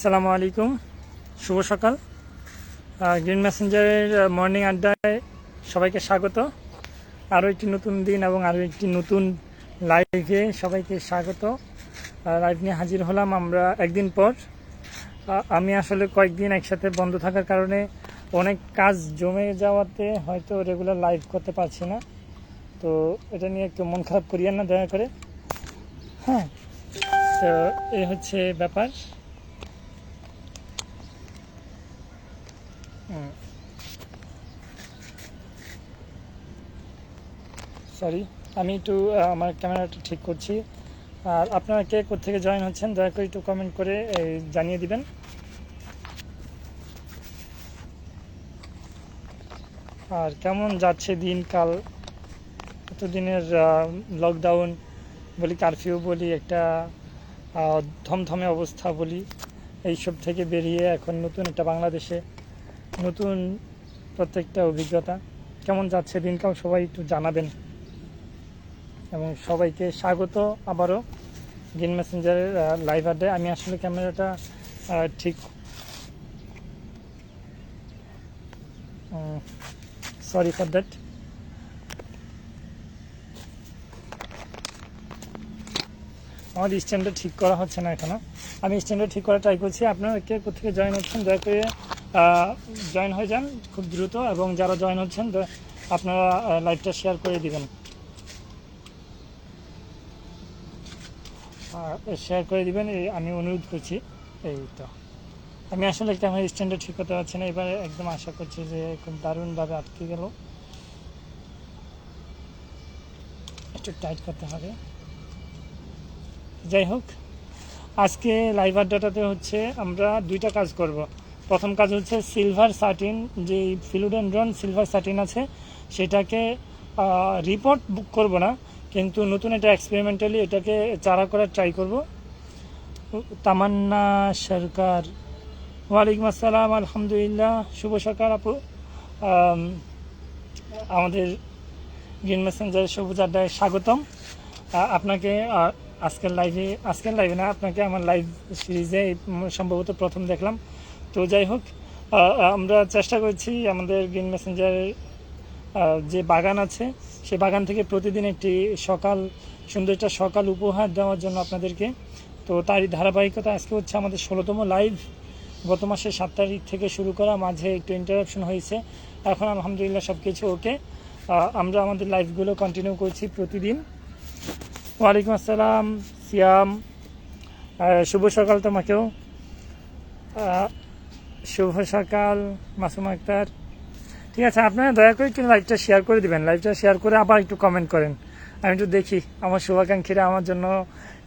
আসসালামু আলাইকুম, শুভ সকাল। গ্রিন মেসেঞ্জারের মর্নিং আড্ডায় সবাইকে স্বাগত। আরও একটি নতুন দিন এবং আরও একটি নতুন লাইভে সবাইকে স্বাগত। লাইভ নিয়ে হাজির হলাম আমরা একদিন পর। আমি আসলে কয়েকদিন একসাথে বন্ধ থাকার কারণে অনেক কাজ জমে যাওয়াতে হয়তো রেগুলার লাইভ করতে পারছি না, তো এটা নিয়ে একটু মন খারাপ করিয়েন না দয়া করে। হ্যাঁ, তো এই হচ্ছে ব্যাপার। সরি, আমি একটু আমার ক্যামেরাটা ঠিক করছি। আর আপনারা কে কোত্থেকে জয়েন হচ্ছেন দয়া করে একটু কমেন্ট করে জানিয়ে দিবেন। আর কেমন যাচ্ছে দিনকাল, এতদিনের লকডাউন বলি, কারফিউ বলি, একটা থমথমে অবস্থা বলি, এইসব থেকে বেরিয়ে এখন নতুন একটা বাংলাদেশে নতুন প্রত্যেকটা অভিজ্ঞতা। কেমন যাচ্ছে দিনকাল সবাই একটু জানাবেন এবং সবাইকে স্বাগত আবারও গ্রিন মেসেঞ্জারের লাইভ আড্ডায়। আমি আসলে ক্যামেরাটা ঠিক সরি ফর দ্যাট। আমার স্ট্যান্ডটা ঠিক করা হচ্ছে না এখনো, আমি স্ট্যান্ডটা ঠিক করা ট্রাই করছি। আপনারা কে কোথেকে জয়েন হচ্ছেন দয়া করে জয়েন হয়ে যান খুব দ্রুত, এবং যারা জয়েন হচ্ছেন আপনারা লাইভটা শেয়ার করে দিবেন, শেয়ার করে দিবেন আমি অনুরোধ করছি। এই তো আমি আসলে একটা আমার স্ট্যান্ডার্ড ঠিক করতে পারছি না, এবারে একদম আশা করছি যে খুব দারুণভাবে আটকে গেল, একটু টাইট করতে হবে। যাই হোক, আজকে লাইভ আড্ডাটাতে হচ্ছে আমরা দুইটা কাজ করব। প্রথম কাজ হচ্ছে সিলভার সার্টিন, যে ফিলোডেনড্রন সিলভার সার্টিন আছে সেটাকে রিপোর্ট বুক করব না, কিন্তু নতুন একটা এক্সপেরিমেন্টালি এটাকে চারা করার ট্রাই করব। তামান্না সরকার, ওয়ালাইকুম আসসালাম, আলহামদুলিল্লাহ, শুভ সকাল আপু। আমাদের গ্রিন মেসেঞ্জারের সবুজ আড্ডায় স্বাগতম আপনাকে। আজকের লাইভে না, আপনাকে আমার লাইভ সিরিজে সম্ভবত প্রথম দেখলাম। তো যাই হোক, আমরা চেষ্টা করছি আমাদের গ্রিন মেসেঞ্জারের যে বাগান আছে সে বাগান থেকে প্রতিদিন একটি সুন্দর একটা সকাল উপহার দেওয়ার জন্য আপনাদেরকে। তো তারই ধারাবাহিকতা আজকে হচ্ছে আমাদের 16তম লাইভ। গত মাসের 7 তারিখ থেকে শুরু করা, মাঝে একটু ইন্টারাপশন হয়েছে, এখন আলহামদুলিল্লাহ সব কিছু ওকে। আমরা আমাদের লাইভগুলো কন্টিনিউ করছি প্রতিদিন। ওয়ালাইকুম আসসালাম সিয়াম, শুভ সকাল তোমাকেও। শুভ সকাল মাসুম আক্তার। ঠিক আছে, আপনারা দয়া করে একটু লাইভটা শেয়ার করে দিবেন, লাইভটা শেয়ার করে আবার একটু কমেন্ট করেন, আমি একটু দেখি আমার শুভাকাঙ্ক্ষীরা আমার জন্য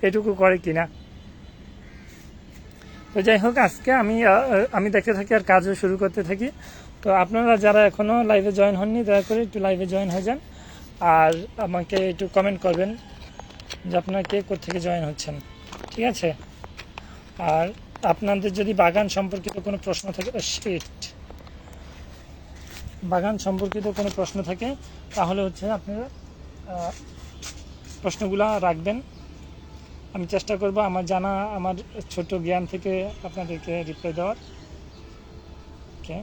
এটুকু করে কিনা। তো যাই হোক, আজকে আমি দেখতে থাকি আর কাজও শুরু করতে থাকি। তো আপনারা যারা এখনও লাইভে জয়েন হননি দয়া করে একটু লাইভে জয়েন হয়ে যান, আর আমাকে একটু কমেন্ট করবেন যে আপনারা কে কোত্থেকে জয়েন হচ্ছেন, ঠিক আছে। আর আপনাদের যদি বাগান সম্পর্কিত কোনো প্রশ্ন থাকে তাহলে হচ্ছে আপনারা প্রশ্নগুলো রাখবেন, আমি চেষ্টা করব আমার জানা আমার ছোট জ্ঞান থেকে আপনাদেরকে রিপ্লাই দেওয়ার। ওকে,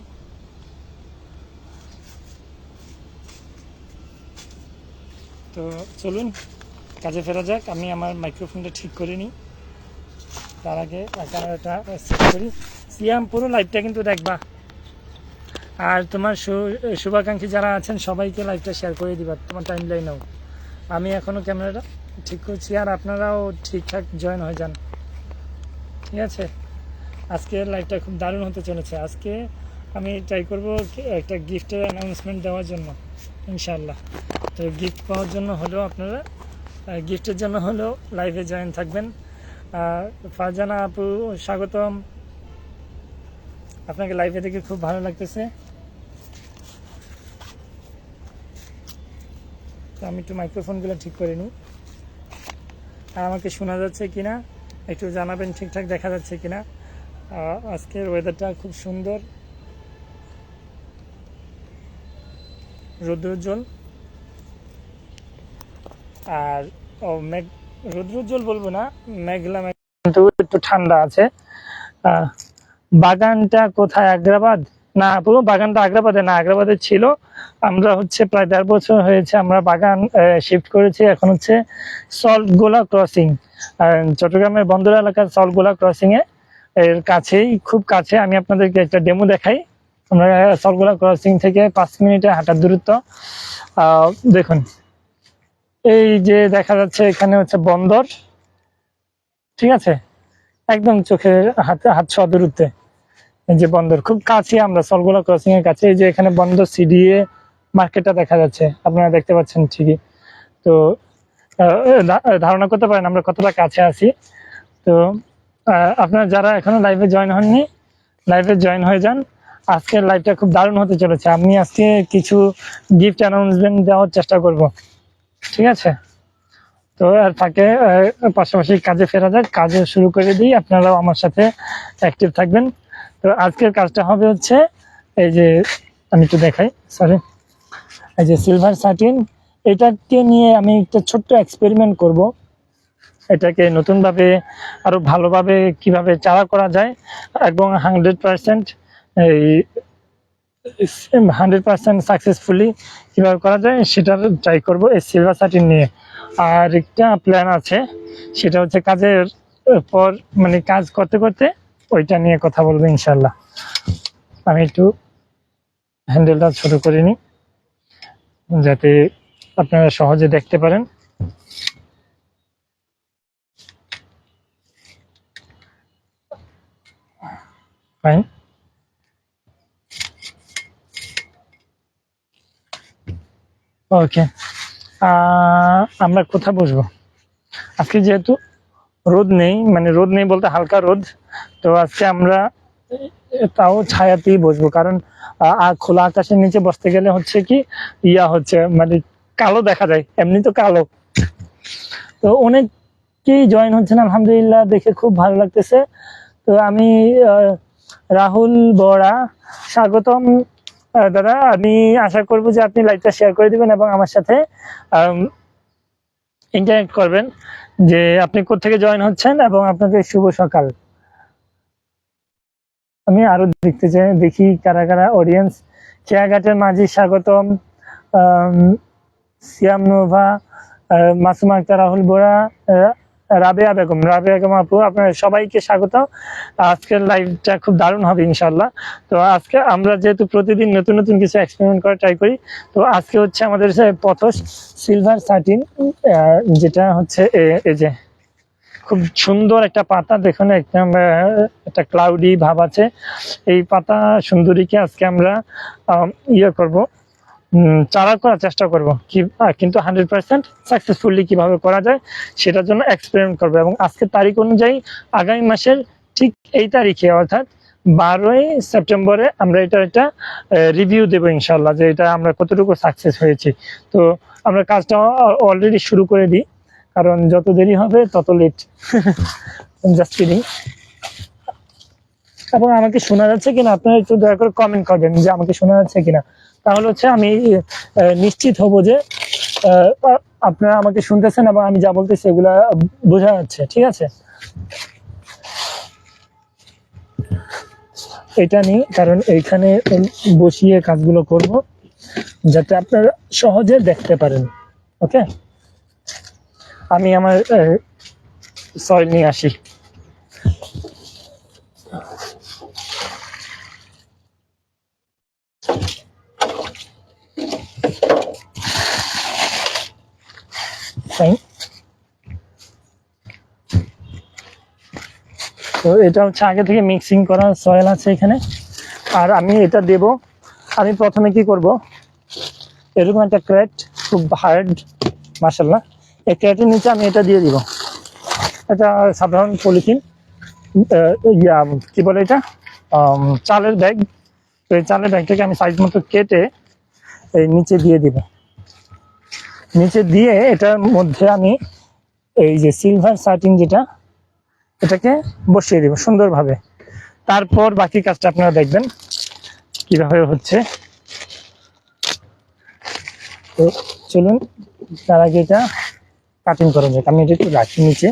তো চলুন কাজে ফেরা যাক। আমি আমার মাইক্রোফোনটা ঠিক করে নিই, তার আগে ক্যামেরাটা সেট করি। সিয়াম, পুরো লাইভটা কিন্তু দেখবা, আর তোমার শুভাকাঙ্ক্ষী যারা আছেন সবাইকে লাইভটা শেয়ার করে দিবা তোমার টাইম লাইনেও। আমি এখনও ক্যামেরাটা ঠিক করছি, আর আপনারাও ঠিকঠাক জয়েন হয়ে যান, ঠিক আছে। আজকের লাইভটা খুব দারুণ হতে চলেছে। আজকে আমি ট্রাই করব একটা গিফটের অ্যানাউন্সমেন্ট দেওয়ার জন্য ইনশাআল্লাহ। তো গিফট পাওয়ার জন্য হলেও আপনারা গিফটের জন্য হলেও লাইভে জয়েন থাকবেন। ফারজানা আপু স্বাগতম, আপনাকে লাইভে দেখে খুব ভালো লাগতেছে। তো আমি একটু মাইক্রোফোনগুলো ঠিক করে নিই, আর আমাকে শোনা যাচ্ছে কিনা একটু জানাবেন, ঠিকঠাক দেখা যাচ্ছে কিনা। আজকের ওয়েদারটা খুব সুন্দর, রৌদ্রোজ্জ্বল, আর রৌদ্রোজ্জ্বল বলবো না, মেঘলা কিন্তু একটু ঠান্ডা আছে। আহ, বাগানটা কোথায়? আগ্রাবাদ? না আপু, বাগানটা আগ্রাবাদে না, আগ্রাবাদে ছিল। আমরা হচ্ছে প্রায় 1.5 বছর হয়েছে আমরা বাগান শিফট করেছি। এখন হচ্ছে সল্টগোলা ক্রসিং, চট্টগ্রামের বন্দর এলাকার সল্টগোলা ক্রসিং এ এর কাছেই, খুব কাছে। আমি আপনাদেরকে একটা ডেমো দেখাই। আমরা সল্টগোলা ক্রসিং থেকে 5 মিনিটের হাঁটার দূরত্ব। দেখুন, এই যে দেখা যাচ্ছে এখানে হচ্ছে বন্দর, ঠিক আছে, একদম চোখের হাত ছোঁয়া দূরত্বে এই যে বন্দর, খুব কাছে আমরা সল্টগোলা ক্রসিং এর কাছে। এই যে এখানে বন্দর সিডিএ মার্কেটটা দেখা যাচ্ছে, আপনারা দেখতে পাচ্ছেন ঠিকই। তো ধারণা করতে পারেন আমরা কতটা কাছে আছি। তো আপনারা যারা এখনো লাইভে জয়েন হননি, লাইভে জয়েন হয়ে যান। আজকের লাইভটা খুব দারুণ হতে চলেছে। আমি আজকে কিছু গিফট অ্যানাউন্সমেন্ট দেওয়ার চেষ্টা করব, ঠিক আছে। তো আর ফাঁকে পাশাপাশি কাজে ফেরা যাক, কাজে শুরু করে দিই, আপনারাও আমার সাথে অ্যাক্টিভ থাকবেন। তো আজকের কাজটা হবে হচ্ছে এই যে, আমি একটু দেখাই, সরি, এই যে সিলভার সাটিন, এটাকে নিয়ে আমি একটা ছোট্ট এক্সপেরিমেন্ট করব। এটাকে নতুনভাবে আরো ভালোভাবে কিভাবে চারা করা যায় এবং 100% এই 100% সাকসেসফুলি কিভাবে করা যায় সেটা ট্রাই করব এই সিলভার সাটিন নিয়ে। আর একটা প্ল্যান আছে, সেটা হচ্ছে কাজের পর, মানে কাজ করতে করতে ওইটা নিয়ে কথা বলবো ইনশাল্লাহ। আমি একটু হ্যান্ডেলটা ছোট করে নিই যাতে আপনারা সহজে দেখতে পারেন। ফাইন, ওকে। আমরা কোথায় বসবো আজকে? যেহেতু রোদ নেই, মানে রোদ নেই বলতে হালকা রোদ, তো আজকে আমরা তাও ছায়াতেই বসবো। কারণ খোলা আকাশের নিচে বসতে গেলে হচ্ছে কি হচ্ছে, মানে কালো দেখা যায়, এমনি তো কালো। তো অনেকেই জয়েন হচ্ছেন, আলহামদুলিল্লাহ, দেখে খুব ভালো লাগতেছে। তো আমি রাহুল বড়া, স্বাগতম দাদা। আমি আশা করবো যে আপনি লাইভটা শেয়ার করে দিবেন এবং আমার সাথে ইন্টারেক্ট করবেন যে আপনি কোত্থেকে জয়েন হচ্ছেন, এবং আপনাকে শুভ সকাল। আমি আরো দেখতে চাই, দেখি কারা কারা অডিয়েন্স। খেয়াঘাটের মাঝি স্বাগতম, সিয়াম নোভা, মাসুমা আক্তার, রাহুল বোরা, রাবেয়া বেগম আপু, আপনার সবাইকে স্বাগত। আজকের লাইভটা খুব দারুণ হবে ইনশাল্লাহ। তো আজকে আমরা যেহেতু প্রতিদিন নতুন নতুন কিছু এক্সপেরিমেন্ট করা ট্রাই করি, তো আজকে হচ্ছে আমাদের পথস সিলভার সাটিন, যেটা হচ্ছে এই যে খুব সুন্দর একটা পাতা, দেখুন একদম একটা ক্লাউডি ভাব আছে। এই পাতা সুন্দরীকে আজকে আমরা করব, চারা করার চেষ্টা করব, কিন্তু 100% সাকসেসফুলি কিভাবে করা যায় সেটার জন্য এক্সপেরিমেন্ট করবো। এবং আজকের তারিখ অনুযায়ী আগামী মাসের ঠিক এই তারিখে, অর্থাৎ 12ই সেপ্টেম্বরে আমরা এটা রিভিউ দেবো ইনশাল্লাহ, যে এটা আমরা কতটুকু সাকসেস হয়েছি। তো আমরা কাজটা অলরেডি শুরু করে দিই, কারণ যত দেরি হবে তত লেট। Just kidding. এবং আমাকে শোনা যাচ্ছে কিনা আপনারা একটু দয়া করে কমেন্ট করবেন যে আমাকে শোনা যাচ্ছে কিনা, তাহলে হচ্ছে আমি নিশ্চিত হব যে আপনারা আমাকে শুনতেছেন এবং আমি যা বলতেছি এগুলা বোঝা যাচ্ছে, ঠিক আছে। এটা নিয়ে, কারণ এইখানে বসিয়ে কাজগুলো করব যাতে আপনারা সহজে দেখতে পারেন। ওকে, আমি আমার সয়েল নিয়ে আসি। তো এটা হচ্ছে আগে থেকে মিক্সিং করা সয়েল আছে এখানে, আর আমি এটা দেব। আমি প্রথমে কি করব, এরকম একটা ক্রেট, খুব হার্ড মাশাআল্লাহ, এই ক্রেটের নিচে আমি এটা দিয়ে দিব। এটা সাধারণ পলিথিন, কি বলে এটা, চালের ব্যাগ। তো এই চালের ব্যাগটাকে আমি সাইজ মতো কেটে এই নিচে দিয়ে দিব। নিচে দিয়ে এটার মধ্যে আমি এই যে সিলভার সাটিন যেটা, এটাকে বসিয়ে দিব সুন্দরভাবে। তারপর বাকি কাজটা আপনারা দেখবেন কিভাবে হচ্ছে। তো চলুন, তার আগে এটা কাটিং করা যাক। আমি এটা একটু রাখি নিচে,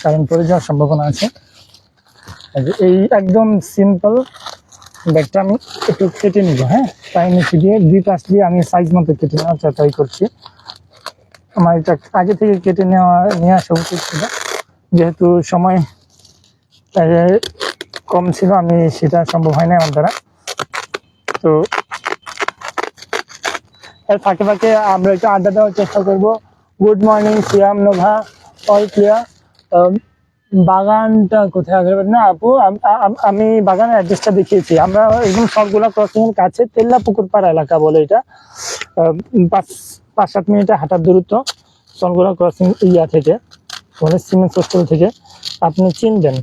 কারণ পড়ে যাওয়ার সম্ভাবনা আছে। এই একদম সিম্পল ব্যাগটা আমি একটু কেটে নিব। হ্যাঁ, তাই নিচে দিয়ে দুই পাশ দিয়ে আমি সাইজ মতো কেটে নেওয়ার ট্রাই করছি। আমার এটা আগে থেকে কেটে নিয়ে আসা উচিত ছিল, যেহেতু সময় কম ছিল, আমি সেটা সম্ভব হয় না আমার দ্বারা। তো এর ফাঁকে ফাঁকে আমরা একটু আড্ডা দেওয়ার চেষ্টা করব। গুড মর্নিং সিয়াম, নোভা, অল ক্লিয়ার। বাগানটা কোথায় আগে না আপু, আমি বাগানের অ্যাড্রেসটা দেখিয়েছি। আমরা একদম সবগুলা ক্রসিং এর কাছে তেল্লা পুকুর পাড়া এলাকা বলে এটা। 5-7 মিনিটের হাঁটার দূরত্ব সলগোলা ক্রসিং ইয়া থেকে, মানে সিমেন্ট হোস্টেল থেকে। আপনি চিনবেন।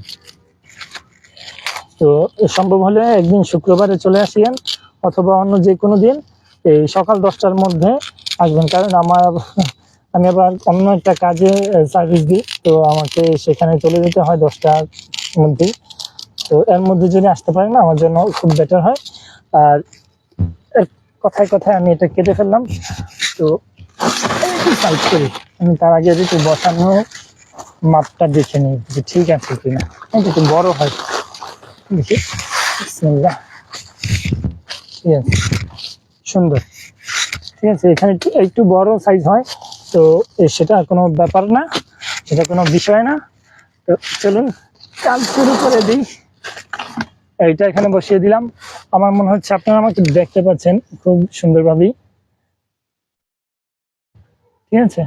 তো সম্ভব হলে একদিন শুক্রবারে চলে আসিয়েন, অথবা অন্য যে কোনো দিন এই সকাল 10টার মধ্যে আসবেন, কারণ আমি আবার অন্য একটা কাজে সার্ভিস দিই, তো আমাকে সেখানে চলে যেতে হয় 10টার মধ্যেই। তো এর মধ্যে যদি আসতে পারেন আমার জন্য খুব বেটার হয়। আর কথায় কথায় আমি এটা কেটে ফেললাম। তো সাইড করি, আমি তার আগে একটু বসানো মাপটা দেখে নিই যে ঠিক আছে কিনা। এটা একটু বড় হয়, দেখি। বিসমিল্লাহ। ঠিক আছে, সুন্দর। ঠিক আছে, এখানে একটু বড় সাইজ হয়, তো সেটা কোনো ব্যাপার না, সেটা কোনো বিষয় না। তো চলুন কাজ শুরু করে দিই। এইটা এখানে বসিয়ে দিলাম। আমার মনে হচ্ছে আপনারা আমাকে দেখতে পাচ্ছেন খুব সুন্দরভাবেই। ঠিক আছে,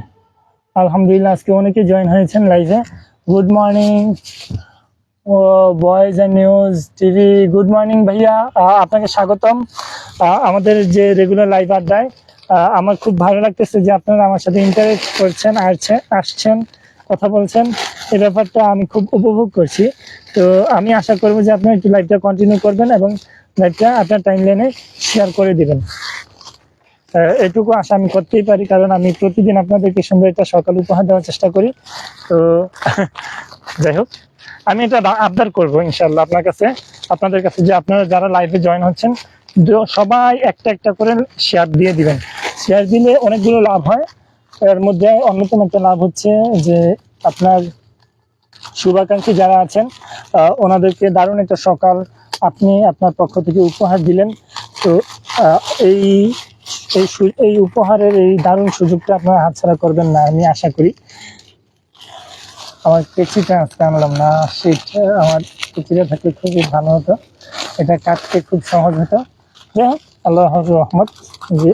আলহামদুলিল্লাহ আজকে অনেকে জয়েন হয়েছেন লাইভে। গুড মর্নিং ও boys and news TV, good morning ভাইয়া, আপনাকে স্বাগতম আমাদের যে রেগুলার লাইভ আড্ডায়। আমার খুব ভালো লাগতেছে যে আপনারা আমার সাথে ইন্টারেক্ট করছেন, আসছেন, কথা বলছেন। এই ব্যাপারটা আমি খুব উপভোগ করছি। তো আমি আশা করবো যে আপনারা একটু লাইভটা কন্টিনিউ করবেন এবং লাইভটা আপনার টাইম লাইনে শেয়ার করে দিবেন। এটুকু আশা আমি করতেই পারি, কারণ আমি প্রতিদিন আপনাদেরকে সুন্দর একটা সকাল উপহার দেওয়ার চেষ্টা করি। তো যাই হোক, আমি এটা আবদার করবো ইনশাল্লাহ আপনাদের কাছে, যে আপনারা যারা লাইভে জয়েন হচ্ছেন সবাই একটা একটা করে শেয়ার দিয়ে দিবেন। শেয়ার দিলে অনেকগুলো লাভ হয়। এর মধ্যে অন্যতম একটা লাভ হচ্ছে যে আপনার শুভাকাঙ্ক্ষী যারা আছেন ওনাদেরকে দারুণ একটা সকাল আপনি আপনার পক্ষ থেকে উপহার দিলেন। তো এই এই উপহারের এই দারুণ সুযোগটা আপনারা হাতছাড়া করবেন না, আমি আশা করি। আমার কেচিটা আজকে আনলাম না, সেটা আমার কেচিটা থাকলে খুবই ভালো হতো, এটা কাটতে খুব সহজ হতো। যাই হোক, আল্লাহর রহমত, যে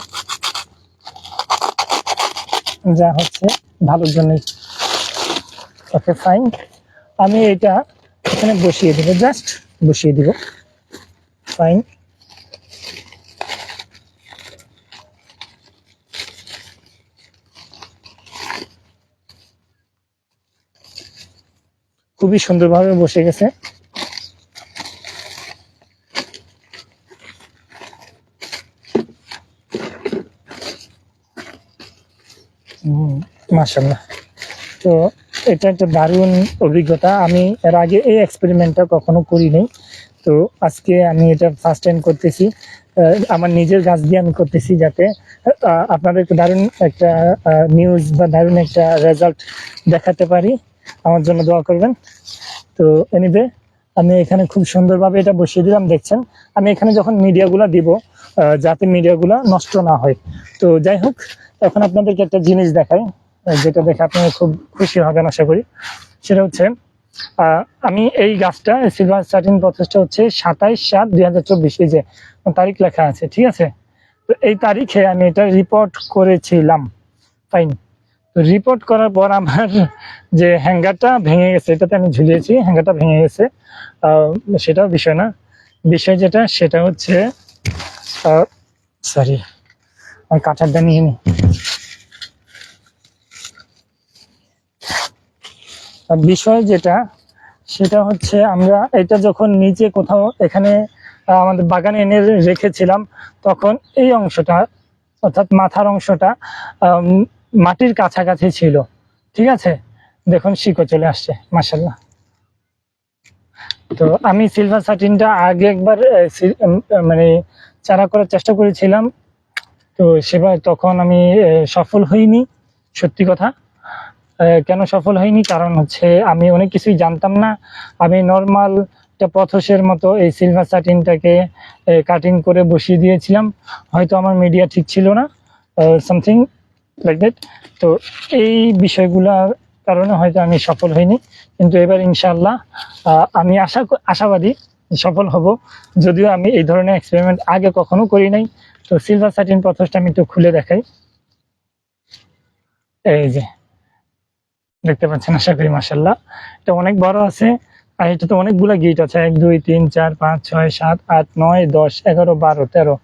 যা হচ্ছে ভালোর জন্যই। ওকে ফাইন, আমি এটা এখানে বসিয়ে দিব, জাস্ট বসিয়ে দিব। ফাইন, খুবই সুন্দরভাবে বসে গেছে। মাশাআল্লাহ। তো এটা একটা দারুণ অভিজ্ঞতা। আমি এর আগে এই এক্সপেরিমেন্টটা কখনো করিনি, তো আজকে আমি এটা ফার্স্ট টাইম করতেছি। আমার নিজের গাছ দিয়ে আমি করতেছি, যাতে আপনাদেরকে দারুণ একটা নিউজ বা দারুণ একটা রেজাল্ট দেখাতে পারি। আমার জন্য দোয়া করবেন। তো এনিওয়ে, আমি এখানে খুব সুন্দরভাবে এটা বসিয়ে দিলাম। দেখছেন আমি এখানে যখন মিডিয়াগুলো দিব, যাতে মিডিয়াগুলো নষ্ট না হয়। তো যাই হোক, এখন আপনাদেরকে একটা জিনিস দেখাই, যেটা দেখে আপনারা খুব খুশি হবেন আশা করি। সেটা হচ্ছে আমি এই গাছটা সিলভার সাটিন প্রসেসটা হচ্ছে 27/7/2024, এই যে তারিখ লেখা আছে, ঠিক আছে। তো এই তারিখে আমি এটা রিপোর্ট করেছিলাম। ফাইন, তো রিপোর্ট করার পর আমার যে হ্যাঙ্গারটা ভেঙে গেছে, এটাতে আমি ঝুলিয়েছি, হ্যাঙ্গারটা ভেঙে গেছে। সেটাও বিষয় না, বিষয় যেটা সেটা হচ্ছে সরি, আমি কাঁঠালটা নিয়ে নিই। বিষয় যেটা সেটা হচ্ছে, আমরা এটা যখন নিচে কোথাও এখানে আমাদের বাগানে এনে রেখেছিলাম, তখন এই অংশটা অর্থাৎ মাথার অংশটা মাটির কাছাকাছি ছিল। ঠিক আছে, দেখুন শিকড় চলে আসছে, মাশাআল্লাহ। তো আমি সিলভার সাটিনটা আগে একবার মানে চারা করার চেষ্টা করেছিলাম, তো সেবার তখন আমি সফল হইনি। সত্যি কথা, কেন সফল হয়নি, কারণ হচ্ছে আমি অনেক কিছুই জানতাম না। আমি নর্মাল একটা পথসের মতো এই সিলভার সাটিনটাকে কাটিং করে বসিয়ে দিয়েছিলাম। হয়তো আমার মিডিয়া ঠিক ছিল না, সামথিং লাইক দ্যাট। তো এই বিষয়গুলোর কারণে হয়তো আমি সফল হইনি, কিন্তু এবার ইনশাআল্লাহ আমি আশাবাদী সফল হব। যদিও আমি এই ধরনের এক্সপেরিমেন্ট আগে কখনো করি নাই। তো সিলভার সাটিন পথসটা আমি একটু খুলে দেখাই। এই যে দেখতে পাচ্ছেন, আশা করি মাশাআল্লাহ এটা অনেক বড় আছে। আর এটা তো অনেকগুলো গিট আছে, 1 2 3 4 5 6 7 8 9 10 11 12 13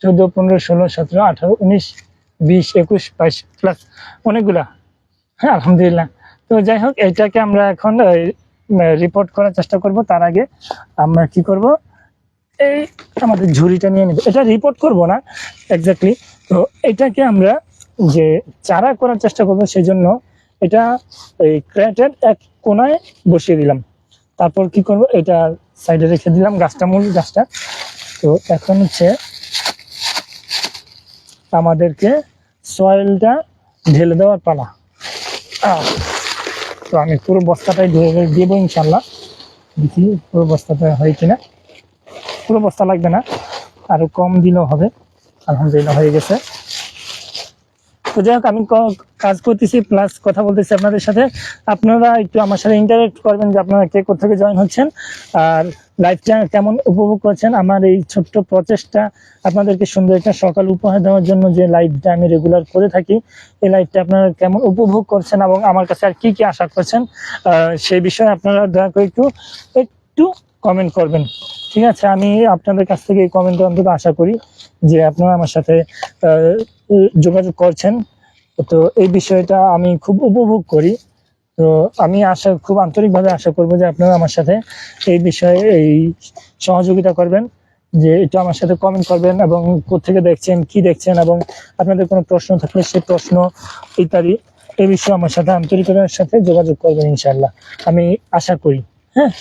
14 15 16 17 18 19 20 21 22 প্লাস অনেকগুলা। হ্যাঁ, আলহামদুলিল্লাহ। তো যাই হোক, এটাকে আমরা এখন রিপোর্ট করার চেষ্টা করব। তার আগে আমরা কি করব, এই আমাদের ঝুড়িটা নিয়ে নেব। এটা রিপোর্ট করব না এক্স্যাক্টলি, তো এটাকে আমরা যে চারা করার চেষ্টা করব সেই জন্য এটা এই ক্রেটের এক কোনায় বসিয়ে দিলাম। তারপর কি করব, এটা সাইডে রেখে দিলাম গাছটা, মূল গাছটা। তো এখন হচ্ছে আমাদেরকে সয়েলটা ঢেলে দেওয়ার পালা। তো আমি পুরো বস্তাটাই ঢেলে দেবো ইনশাল্লাহ। দেখি পুরো বস্তাটা হয় কিনা। পুরো বস্তা লাগবে না, আরো কম দিলেও হবে। আলহামদুলিল্লাহ হয়ে গেছে। তো যাই হোক, আমি কাজ করতেছি প্লাস কথা বলতেছি আপনাদের সাথে। আপনারা একটু আমার সাথে ইন্টারেক্ট করবেন যে আপনারা কে কোথা থেকে জয়েন হচ্ছেন আর লাইভটা কেমন উপভোগ করছেন। আমার এই ছোট্ট প্রচেষ্টা আপনাদেরকে সুন্দর একটা সকাল উপহার দেওয়ার জন্য যে লাইভটা আমি রেগুলার করে থাকি, এই লাইভটা আপনারা কেমন উপভোগ করছেন এবং আমার কাছে আর কি কি আশা করছেন সেই বিষয়ে আপনারা দয়া করে একটু কমেন্ট করবেন। ঠিক আছে, আমি আপনাদের কাছ থেকে এই কমেন্ট অন্তত আশা করি যে আপনারা আমার সাথে যোগাযোগ করছেন। তো এই বিষয়টা আমি খুব উপভোগ করি। তো আমি খুব আন্তরিকভাবে আশা করব যে আপনারা আমার সাথে এই বিষয়ে এই সহযোগিতা করবেন, যে এটা আমার সাথে কমেন্ট করবেন এবং কোথেকে দেখছেন, কি দেখছেন, এবং আপনাদের কোনো প্রশ্ন থাকলে সেই প্রশ্ন ইত্যাদি এই বিষয়ে আমার সাথে আন্তরিকতার সাথে যোগাযোগ করবেন ইনশাআল্লাহ, আমি আশা করি। হ্যাঁ,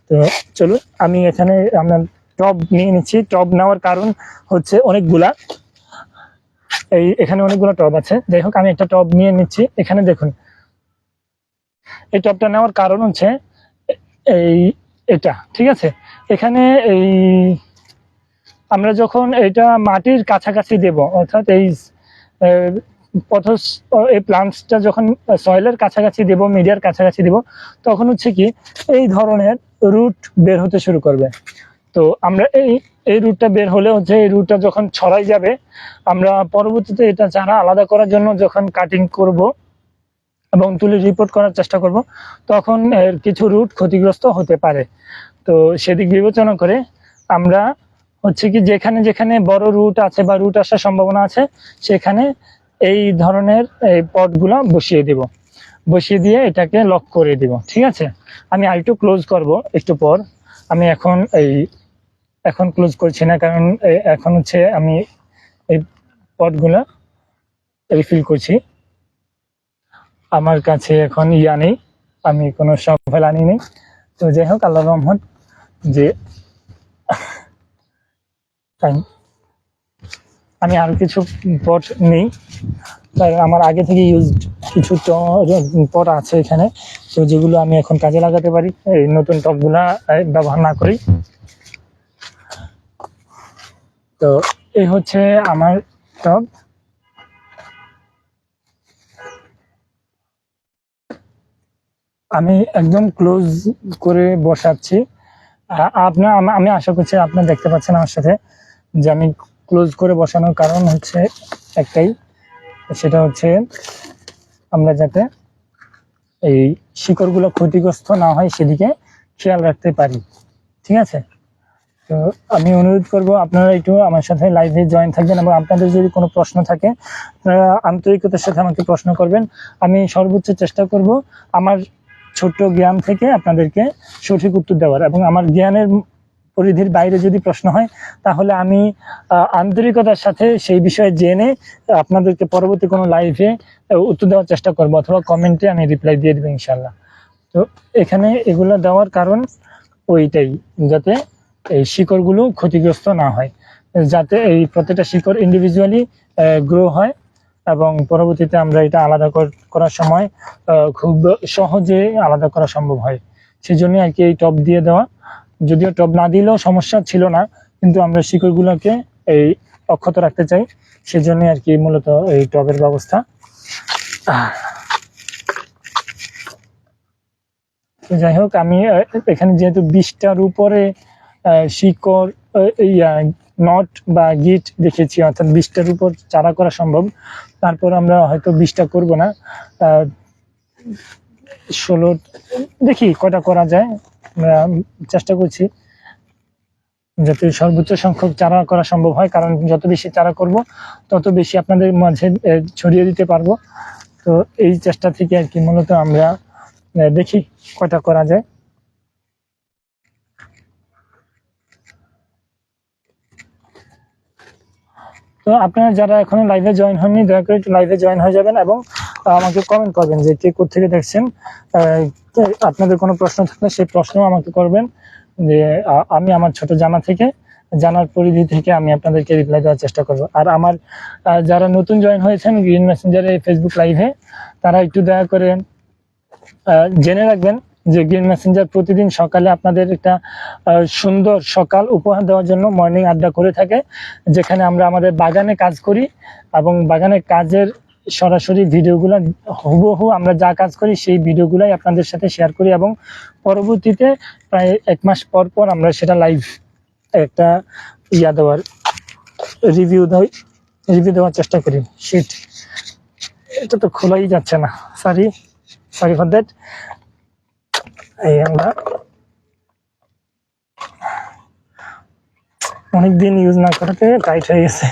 তো চলুন, আমি এখানে আপনার টব নিয়ে নিচ্ছি। টব নেওয়ার কারণ হচ্ছে অনেকগুলা, এখানে অনেকগুলো টব আছে। যাই হোক, আমি একটা টব নিয়ে নিচ্ছি। এখানে দেখুন, এই টবটা নেওয়ার কারণ হচ্ছে এটা, ঠিক আছে। এখানে আমরা যখন এটা মাটির কাছাকাছি দেব, অর্থাৎ এই প্লান্টসটা যখন সয়েলের কাছাকাছি দেব, মিডিয়ার কাছাকাছি দেব, তখন হচ্ছে কি এই ধরনের রুট বের হতে শুরু করবে। তো আমরা এই রুটটা বের হলে হচ্ছে এই রুটটা যখন ছড়াই যাবে, আমরা পরবর্তীতে এটা চারা আলাদা করার জন্য যখন কাটিং করব এবং তুলে রিপোর্ট করার চেষ্টা করব, তখন এর কিছু রুট ক্ষতিগ্রস্ত হতে পারে। তো সেদিক বিবেচনা করে আমরা হচ্ছে কি যেখানে যেখানে বড় রুট আছে বা রুট আসার সম্ভাবনা আছে, সেখানে এই ধরনের এই পটগুলো বসিয়ে দিব। বসিয়ে দিয়ে এটাকে লক করে দিব। ঠিক আছে, আমি আরেকটু ক্লোজ করব একটু পর। আমি এখন ক্লোজ করছি না, কারণ এখন হচ্ছে আমি এই পটগুলো রিফিল করছি। আমার কাছে এখন নেই, আমি কোনো সফল আনি নেই। তো যাই হোক, আল্লাহ রহমত যে আমি আরো কিছু পট নেই, আমার আগে থেকে ইউজড কিছু পট আছে এখানে, তো যেগুলো আমি এখন কাজে লাগাতে পারি, এই নতুন টবগুলা ব্যবহার না করি। তো এই হচ্ছে আমার টব। আমি একদম ক্লোজ করে বসাচ্ছি। আমি আশা করছি আপনারা দেখতে পাচ্ছেন আমার সাথে যে আমি ক্লোজ করে বসানোর কারণ হচ্ছে একটাই, সেটা হচ্ছে আমরা যাতে এই শিকড়গুলো ক্ষতিগ্রস্ত না হয় সেদিকে খেয়াল রাখতে পারি। ঠিক আছে, তো আমি অনুরোধ করব আপনারা একটু আমার সাথে লাইভে জয়েন থাকবেন এবং আপনাদের যদি কোনো প্রশ্ন থাকে আপনারা আন্তরিকতার সাথে আমাকে প্রশ্ন করবেন। আমি সর্বোচ্চ চেষ্টা করব আমার ছোট্ট জ্ঞান থেকে আপনাদেরকে সঠিক উত্তর দেওয়ার, এবং আমার জ্ঞানের পরিধির বাইরে যদি প্রশ্ন হয় তাহলে আমি আন্তরিকতার সাথে সেই বিষয়ে জেনে আপনাদেরকে পরবর্তী কোনো লাইভে উত্তর দেওয়ার চেষ্টা করব, অথবা কমেন্টে আমি রিপ্লাই দিয়ে দেবো ইনশাল্লাহ। তো এখানে এগুলো দেওয়ার কারণ ওইটাই, যাতে এই শিকড়গুলো ক্ষতিগ্রস্ত না হয়, যাতে এই প্রত্যেকটা শিকড় ইন্ডিভিজুয়ালি গ্রো হয় এবং পরবর্তীতে আমরা এটা আলাদা করার সময় খুব সহজে আলাদা করা সম্ভব হয়। সেই জন্য আর কি এই টব দিয়ে দেওয়া, যদিও টব না দিলেও সমস্যা ছিল না, কিন্তু আমরা শিকড়গুলোকে এই অক্ষত রাখতে চাই, সেজন্য আর কি মূলত এই টবের ব্যবস্থা। তো যাই হোক, আমি এখানে যেহেতু 20টার উপরে শিকড় নট বা গিট দেখেছি, অর্থাৎ 20টার উপর চারা করা সম্ভব, তারপর আমরা হয়তো 20টা করব না, 16 দেখি কয়টা করা যায়। আমরা চেষ্টা করছি যাতে সর্বোচ্চ সংখ্যক চারা করা সম্ভব হয়, কারণ যত বেশি চারা করব তত বেশি আপনাদের মাঝে ছড়িয়ে দিতে পারবো। তো এই চেষ্টা থেকে আর কি মূলত আমরা দেখি কয়টা করা যায়। তো আপনারা যারা এখনো লাইভে জয়েন হননি, দয়া করে একটু লাইভে জয়েন হয়ে যাবেন এবং আমাকে কমেন্ট করবেন যে কে কোথেকে দেখছেন। আপনাদের কোনো প্রশ্ন থাকলে সেই প্রশ্ন আমাকে করবেন, যে আমি আমার ছোট জানার পরিধি থেকে আমি আপনাদেরকে রিপ্লাই দেওয়ার চেষ্টা করব। আর আমার যারা নতুন জয়েন হয়েছেন গ্রিন মেসেঞ্জারে ফেসবুক লাইভে, তারা একটু দয়া করে জেনে রাখবেন যে গ্রিন মেসেঞ্জার প্রতিদিন সকালে আপনাদের একটা সুন্দর সকাল উপহার দেওয়ার জন্য মর্নিং আড্ডা করে থাকে, যেখানে আমরা আমাদের বাগানে কাজ করি এবং বাগানের কাজের সরাসরি ভিডিওগুলো হুবহু আমরা যা কাজ করি সেই ভিডিওগুলাই আপনাদের সাথে শেয়ার করি, এবং পরবর্তীতে প্রায় 1 মাস পর পর আমরা সেটা লাইভ একটা দেওয়ার রিভিউ দেওয়ার চেষ্টা করি। শিট, এটা তো খোলাই যাচ্ছে না, সরি ফর দ্যাট। এই আমরা অনেকদিন ইউজ না করাতে টাইট হয়ে গেছে,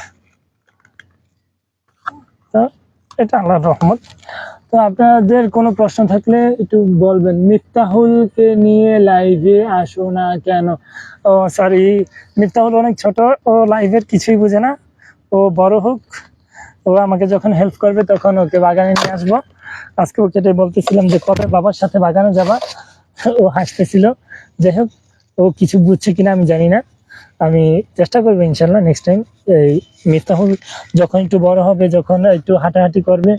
তো এটা আল্লাহর রহমত। তো আপনাদের কোনো প্রশ্ন থাকলে একটু বলবেন। মিফতাহুলকে নিয়ে লাইভে আসো না কেন? ও সরি, মিফতাহুল অনেক ছোট, ও লাইভের কিছুই বুঝে না। ও বড় হোক, ও আমাকে যখন হেল্প করবে তখন ওকে বাগানে নিয়ে আসবো। আজকে ওকে বলতেছিলাম যে কবে বাবার সাথে বাগানে যাবা, ও হাসতেছিল। যাই হোক, ও কিছু বুঝছে কিনা আমি জানি না, আমি চেষ্টা করবো ইনশাল্লাহ নেক্সট টাইম। এই মিফতাহুল যখন একটু বড় হবে, যখন একটু হাঁটাহাঁটি করবে,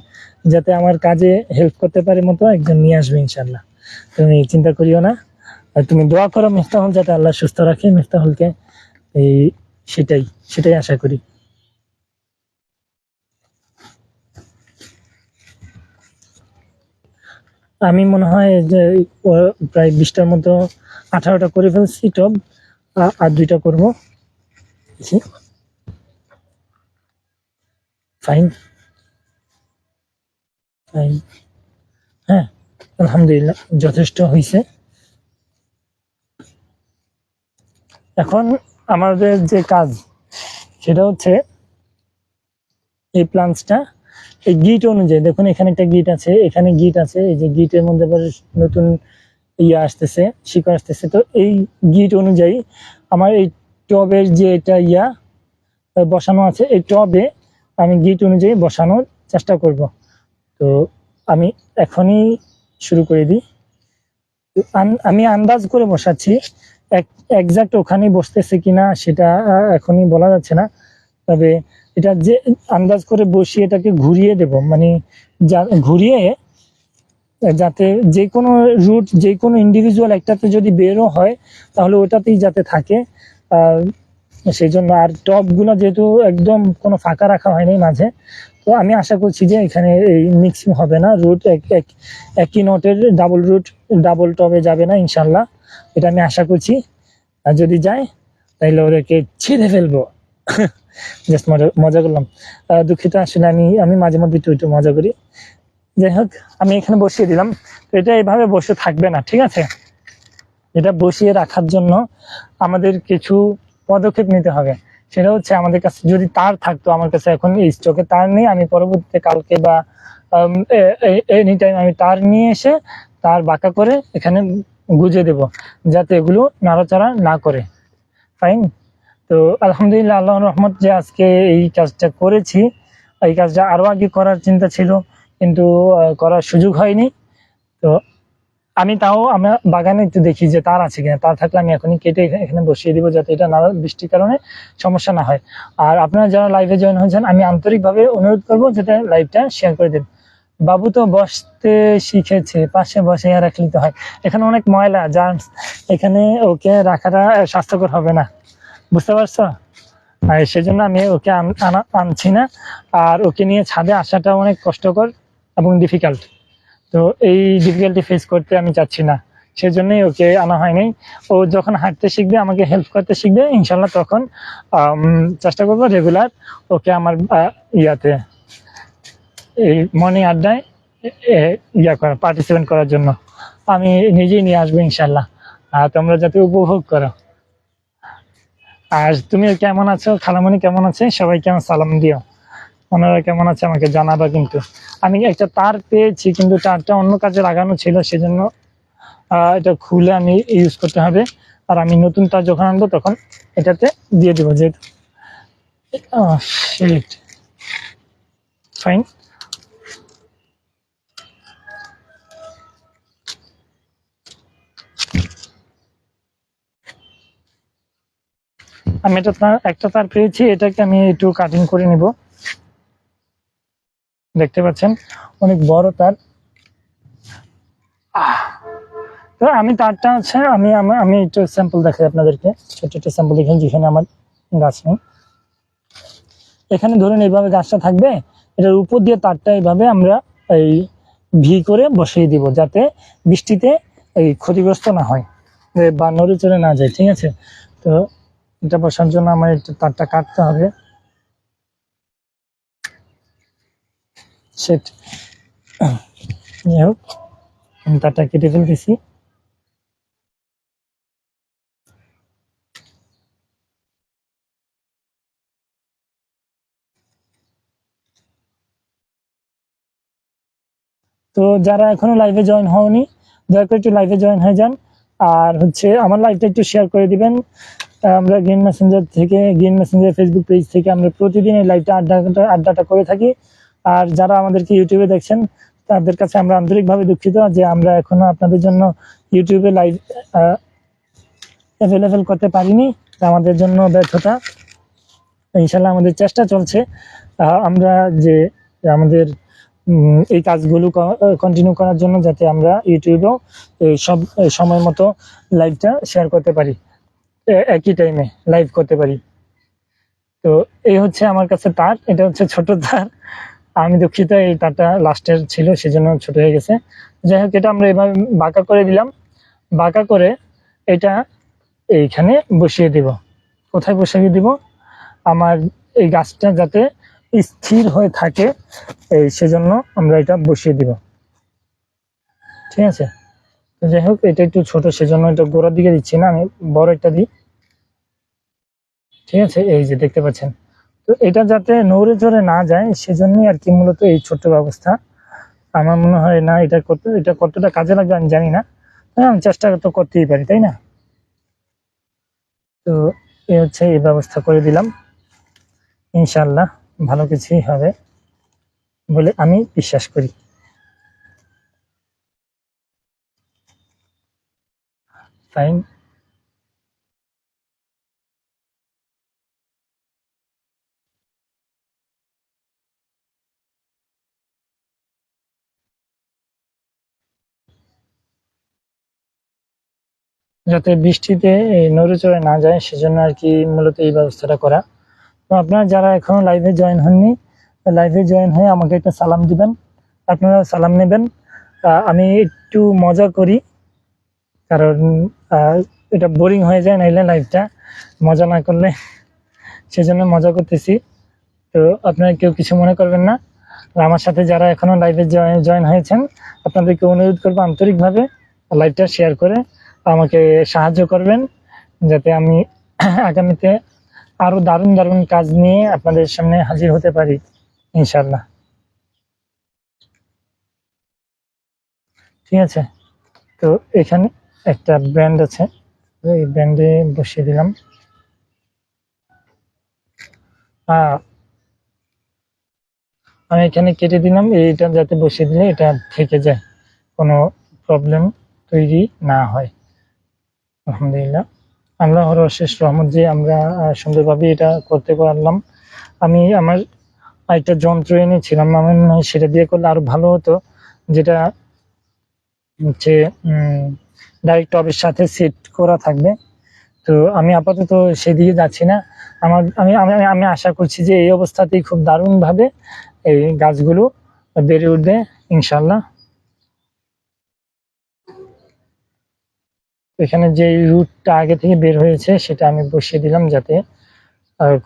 যাতে আমার কাজে হেল্প করতে পারে মতো একজন নিয়ে আসবে ইনশাল্লাহ। তুমি চিন্তা করিও না, আর তুমি দোয়া করো মিফতাহুল যাতে আল্লাহ সুস্থ রাখে মিফতাহুলকে, এই সেটাই আশা করি। আমি মনে হয় যে প্রায় 20টার মতো 18টা করে ফেলছি টব, আর 2টা করবো। ফাইন, হ্যাঁ আলহামদুলিল্লাহ যথেষ্ট হয়েছে। এখন আমাদের যে কাজ সেটা হচ্ছে এই প্লান্টসটা এই গিট অনুযায়ী, দেখুন এখানে একটা গিট আছে, এখানে গিট আছে, এই যে গিটের মধ্যে নতুন আসতেছে, শিকড় আসতেছে। তো এই গিট অনুযায়ী আমার এই টবের যে এটা বসানো আছে, এই টবে আমি গিট অনুযায়ী বসানোর চেষ্টা করব। তো আমি এখনই শুরু করে দিই। আমি আন্দাজ করে বসাচ্ছি, একজাক্ট ওখানেই বসতেছে কিনা সেটা এখনই বলা যাচ্ছে না, তবে এটা যে আন্দাজ করে বসিয়ে এটাকে ঘুরিয়ে দেব, মানে ঘুরিয়ে যাতে যে কোনো রুট যে কোনো ইন্ডিভিজুয়াল একটাতে যদি বেরো হয় তাহলে ওটাতেই যাতে থাকে, সেই জন্য। আর টপগুলো যেহেতু একদম কোনো ফাঁকা রাখা হয়নি মাঝে, তো আমি আশা করছি যে এখানে এই মিক্সিং হবে না, রুট একই নটের ডাবল টবে যাবে না ইনশাল্লাহ, এটা আমি আশা করছি। আর যদি যায় তাহলে ওদেরকে ছিঁড়ে ফেলবো। জাস্ট মজা করলাম, দুঃখিত। আসলে আমি মাঝে মধ্যে একটু মজা করি। যাই হোক, আমি এখানে বসিয়ে দিলাম। তো এটা এইভাবে বসে থাকবে না, ঠিক আছে? এটা বসিয়ে রাখার জন্য আমাদের কিছু পদক্ষেপ নিতে হবে। সেটা হচ্ছে, আমাদের কাছে যদি তার থাকতো, আমার কাছে এখন এই স্টকে তার নেই, আমি পরবর্তীতে কালকে বা এনি টাইম আমি তার নিয়ে এসে তার বাঁকা করে এখানে গুজে দেব, যাতে এগুলো নাড়াচাড়া না করে। ফাইন। তো আলহামদুলিল্লাহ, আল্লাহর রহমত যে আজকে এই কাজটা করেছি। এই কাজটা আরো আগে করার চিন্তা ছিল, কিন্তু করার সুযোগ হয়নি। তো আমি তাও আমার বাগানে একটু দেখি যে তার আছে কিনা, তার থাকলে আমি এখনই কেটে এখানে বসিয়ে দিব, যাতে এটা না বৃষ্টির কারণে সমস্যা না হয়। আর আপনারা যারা লাইভে জয়েন হয়েছেন, আমি আন্তরিকভাবে অনুরোধ করবো যাতে লাইভটা শেয়ার করে দেন, বাবু তো বসতে শিখেছে, পাশে বসে আর রাখলে তো হয়। এখানে অনেক ময়লা জার্মস, এখানে ওকে রাখাটা স্বাস্থ্যকর হবে না, বুঝতে পারছো? আর সেজন্য আমি ওকে আনছি না। আর ওকে নিয়ে ছাদে আসাটা অনেক কষ্টকর এবং ডিফিকাল্ট। তো এই ডিফিকাল্টি ফেস করতে আমি চাচ্ছি না, সেজন্যই ওকে আনা হয়নি। ও যখন হাঁটতে শিখবে, আমাকে হেল্প করতে শিখবে, ইনশাল্লাহ তখন চেষ্টা করবো রেগুলার ওকে আমার ইয়াতে, এই মর্নিং আড্ডায় পার্টিসিপেট করার জন্য আমি নিজেই নিয়ে আসবো ইনশাল্লাহ। আর তোমরা যাতে উপভোগ করো। আর তুমি কেমন আছো, খালামণি কেমন আছে, সবাইকে আমার সালাম দিও। ওনারা কেমন আছে আমাকে জানাবা। কিন্তু আমি একটা তার পেয়েছি, কিন্তু তারটা অন্য কাজে লাগানো ছিল, সেজন্য এটা খুলে আমি ইউজ করতে হবে। আর আমি নতুন তার যখন আনবো তখন এটাতে দিয়ে দেবো, যেহেতু ফাইন। আমি একটা তার পেয়েছি, এটাকে আমি একটু কাটিং করে নিব। দেখতে পাচ্ছেন অনেক বড় তার। তো আমি তারটা আছে, আমি একটু স্যাম্পল দেখাই আপনাদেরকে, ছোট ছোট স্যাম্পল দেখেন, যেখানে আমার গাছ নেই। এখানে ধরুন এইভাবে গাছটা থাকবে, এটার উপর দিয়ে তারটা এইভাবে আমরা এই ভি করে বসিয়ে দিব, যাতে বৃষ্টিতে এই ক্ষতিগ্রস্ত না হয় বা নড়ে চড়ে না যায়। ঠিক আছে, তো এটা বসার জন্য আমার একটু তারটা কাটতে হবে। সেট, যাই হোক আমি তারটা কেটে ফেলতেছি। তো যারা এখনো লাইভে জয়েন হওনি, দয়া করে একটু লাইভে জয়েন হয়ে যান। আর হচ্ছে আমার লাইভটা একটু শেয়ার করে দিবেন। আমরা গ্রিন মেসেঞ্জার থেকে, গ্রিন মেসেঞ্জার ফেসবুক পেজ থেকে আমরা প্রতিদিন এই লাইভটা আড্ডাটা করে থাকি। আর যারা আমাদেরকে ইউটিউবে দেখছেন, তাদের কাছে আমরা আন্তরিকভাবে দুঃখিত যে আমরা এখনো আপনাদের জন্য ইউটিউবে লাইভ অ্যাভেলেবেল করতে পারিনি। আমাদের জন্য ব্যর্থতা। ইনশাল্লাহ আমাদের চেষ্টা চলছে। আমরা যে আমাদের এই কাজগুলো কন্টিনিউ করার জন্য, যাতে আমরা ইউটিউবেও সব সময় মতো লাইভটা শেয়ার করতে পারি, একই টাইমে লাইভ করতে পারি। তো এই হচ্ছে আমার কাছে তার, এটা হচ্ছে ছোট তার। আমি দুঃখিত, এই তারটা লাস্টের ছিল, সেজন্য ছোট হয়ে গেছে। যাই হোক, এটা আমরা এভাবে বাঁকা করে দিলাম। বাঁকা করে এটা এইখানে বসিয়ে দিব। কোথায় বসিয়ে দিব? আমার এই গাছটা যাতে স্থির হয়ে থাকে, এই সেজন্য আমরা এটা বসিয়ে দিব। ঠিক আছে, তো যাই হোক, এটা একটু ছোট, সেজন্য এটা গোড়ার দিকে দিচ্ছি না, আমি বড় একটা দিই। ঠিক আছে, এই যে দেখতে পাচ্ছেন। তো এটা যাতে নড়ে চড়ে না যায়, সেজন্যই আর কি মূলত এই ছোট্ট ব্যবস্থা। আমার মনে হয় না এটা কতটা কাজে লাগবে আমি জানি না, আমি চেষ্টা তো করতেই পারি, তাই না? তো এই হচ্ছে, এই ব্যবস্থা করে দিলাম। ইনশাল্লাহ ভালো কিছুই হবে বলে আমি বিশ্বাস করি। ফাইন। যাতে বৃষ্টিতে নড়ে চড়ে না যায়, সেজন্য আর কি মূলত এই ব্যবস্থাটা করা। তো আপনারা যারা এখনো লাইভে জয়েন হননি, লাইভে জয়েন হয়ে আমাকে একটা সালাম দিবেন, আপনারা সালাম নেবেন। আমি একটু মজা করি, কারণ এটা বোরিং হয়ে যায় নাইলে লাইভটা, মজা না করলে, সেজন্য মজা করতেছি। তো আপনারা কেউ কিছু মনে করবেন না। আর আমার সাথে যারা এখনো লাইভে জয়েন হয়েছেন, আপনাদেরকে অনুরোধ করবো আন্তরিকভাবে লাইভটা শেয়ার করে আমাকে সাহায্য করবেন, যাতে আমি আগামীতে আরো দারুণ দারুণ কাজ নিয়ে আপনাদের সামনে হাজির হতে পারি ইনশাল্লাহ। ঠিক আছে, তো এখানে একটা ব্র্যান্ড আছে, এই ব্র্যান্ডে বসিয়ে দিলাম। আমি এখানে কেটে দিলাম, এইটা যাতে বসিয়ে দিলে এটা থেকে যায়, কোনো প্রবলেম তৈরি না হয়। আলহামদুলিল্লাহ, আল্লাহর অশেষ রহমত যে আমরা সুন্দরভাবে এটা করতে পারলাম। আমি আমার একটা যন্ত্র এনেছিলাম, আমার মনে হয় সেটা দিয়ে করলে আরো ভালো হতো, যেটা হচ্ছে ডাইরেক্ট টবের সাথে সেট করা থাকবে। তো আমি আপাতত সেদিকে যাচ্ছি না। আমি আমি আমি আশা করছি যে এই অবস্থাতেই খুব দারুণ ভাবে এই গাছগুলো বেড়ে উঠবে ইনশাল্লাহ। এখানে যে রুটটা আগে থেকে বের হয়েছে সেটা আমি বসিয়ে দিলাম, যাতে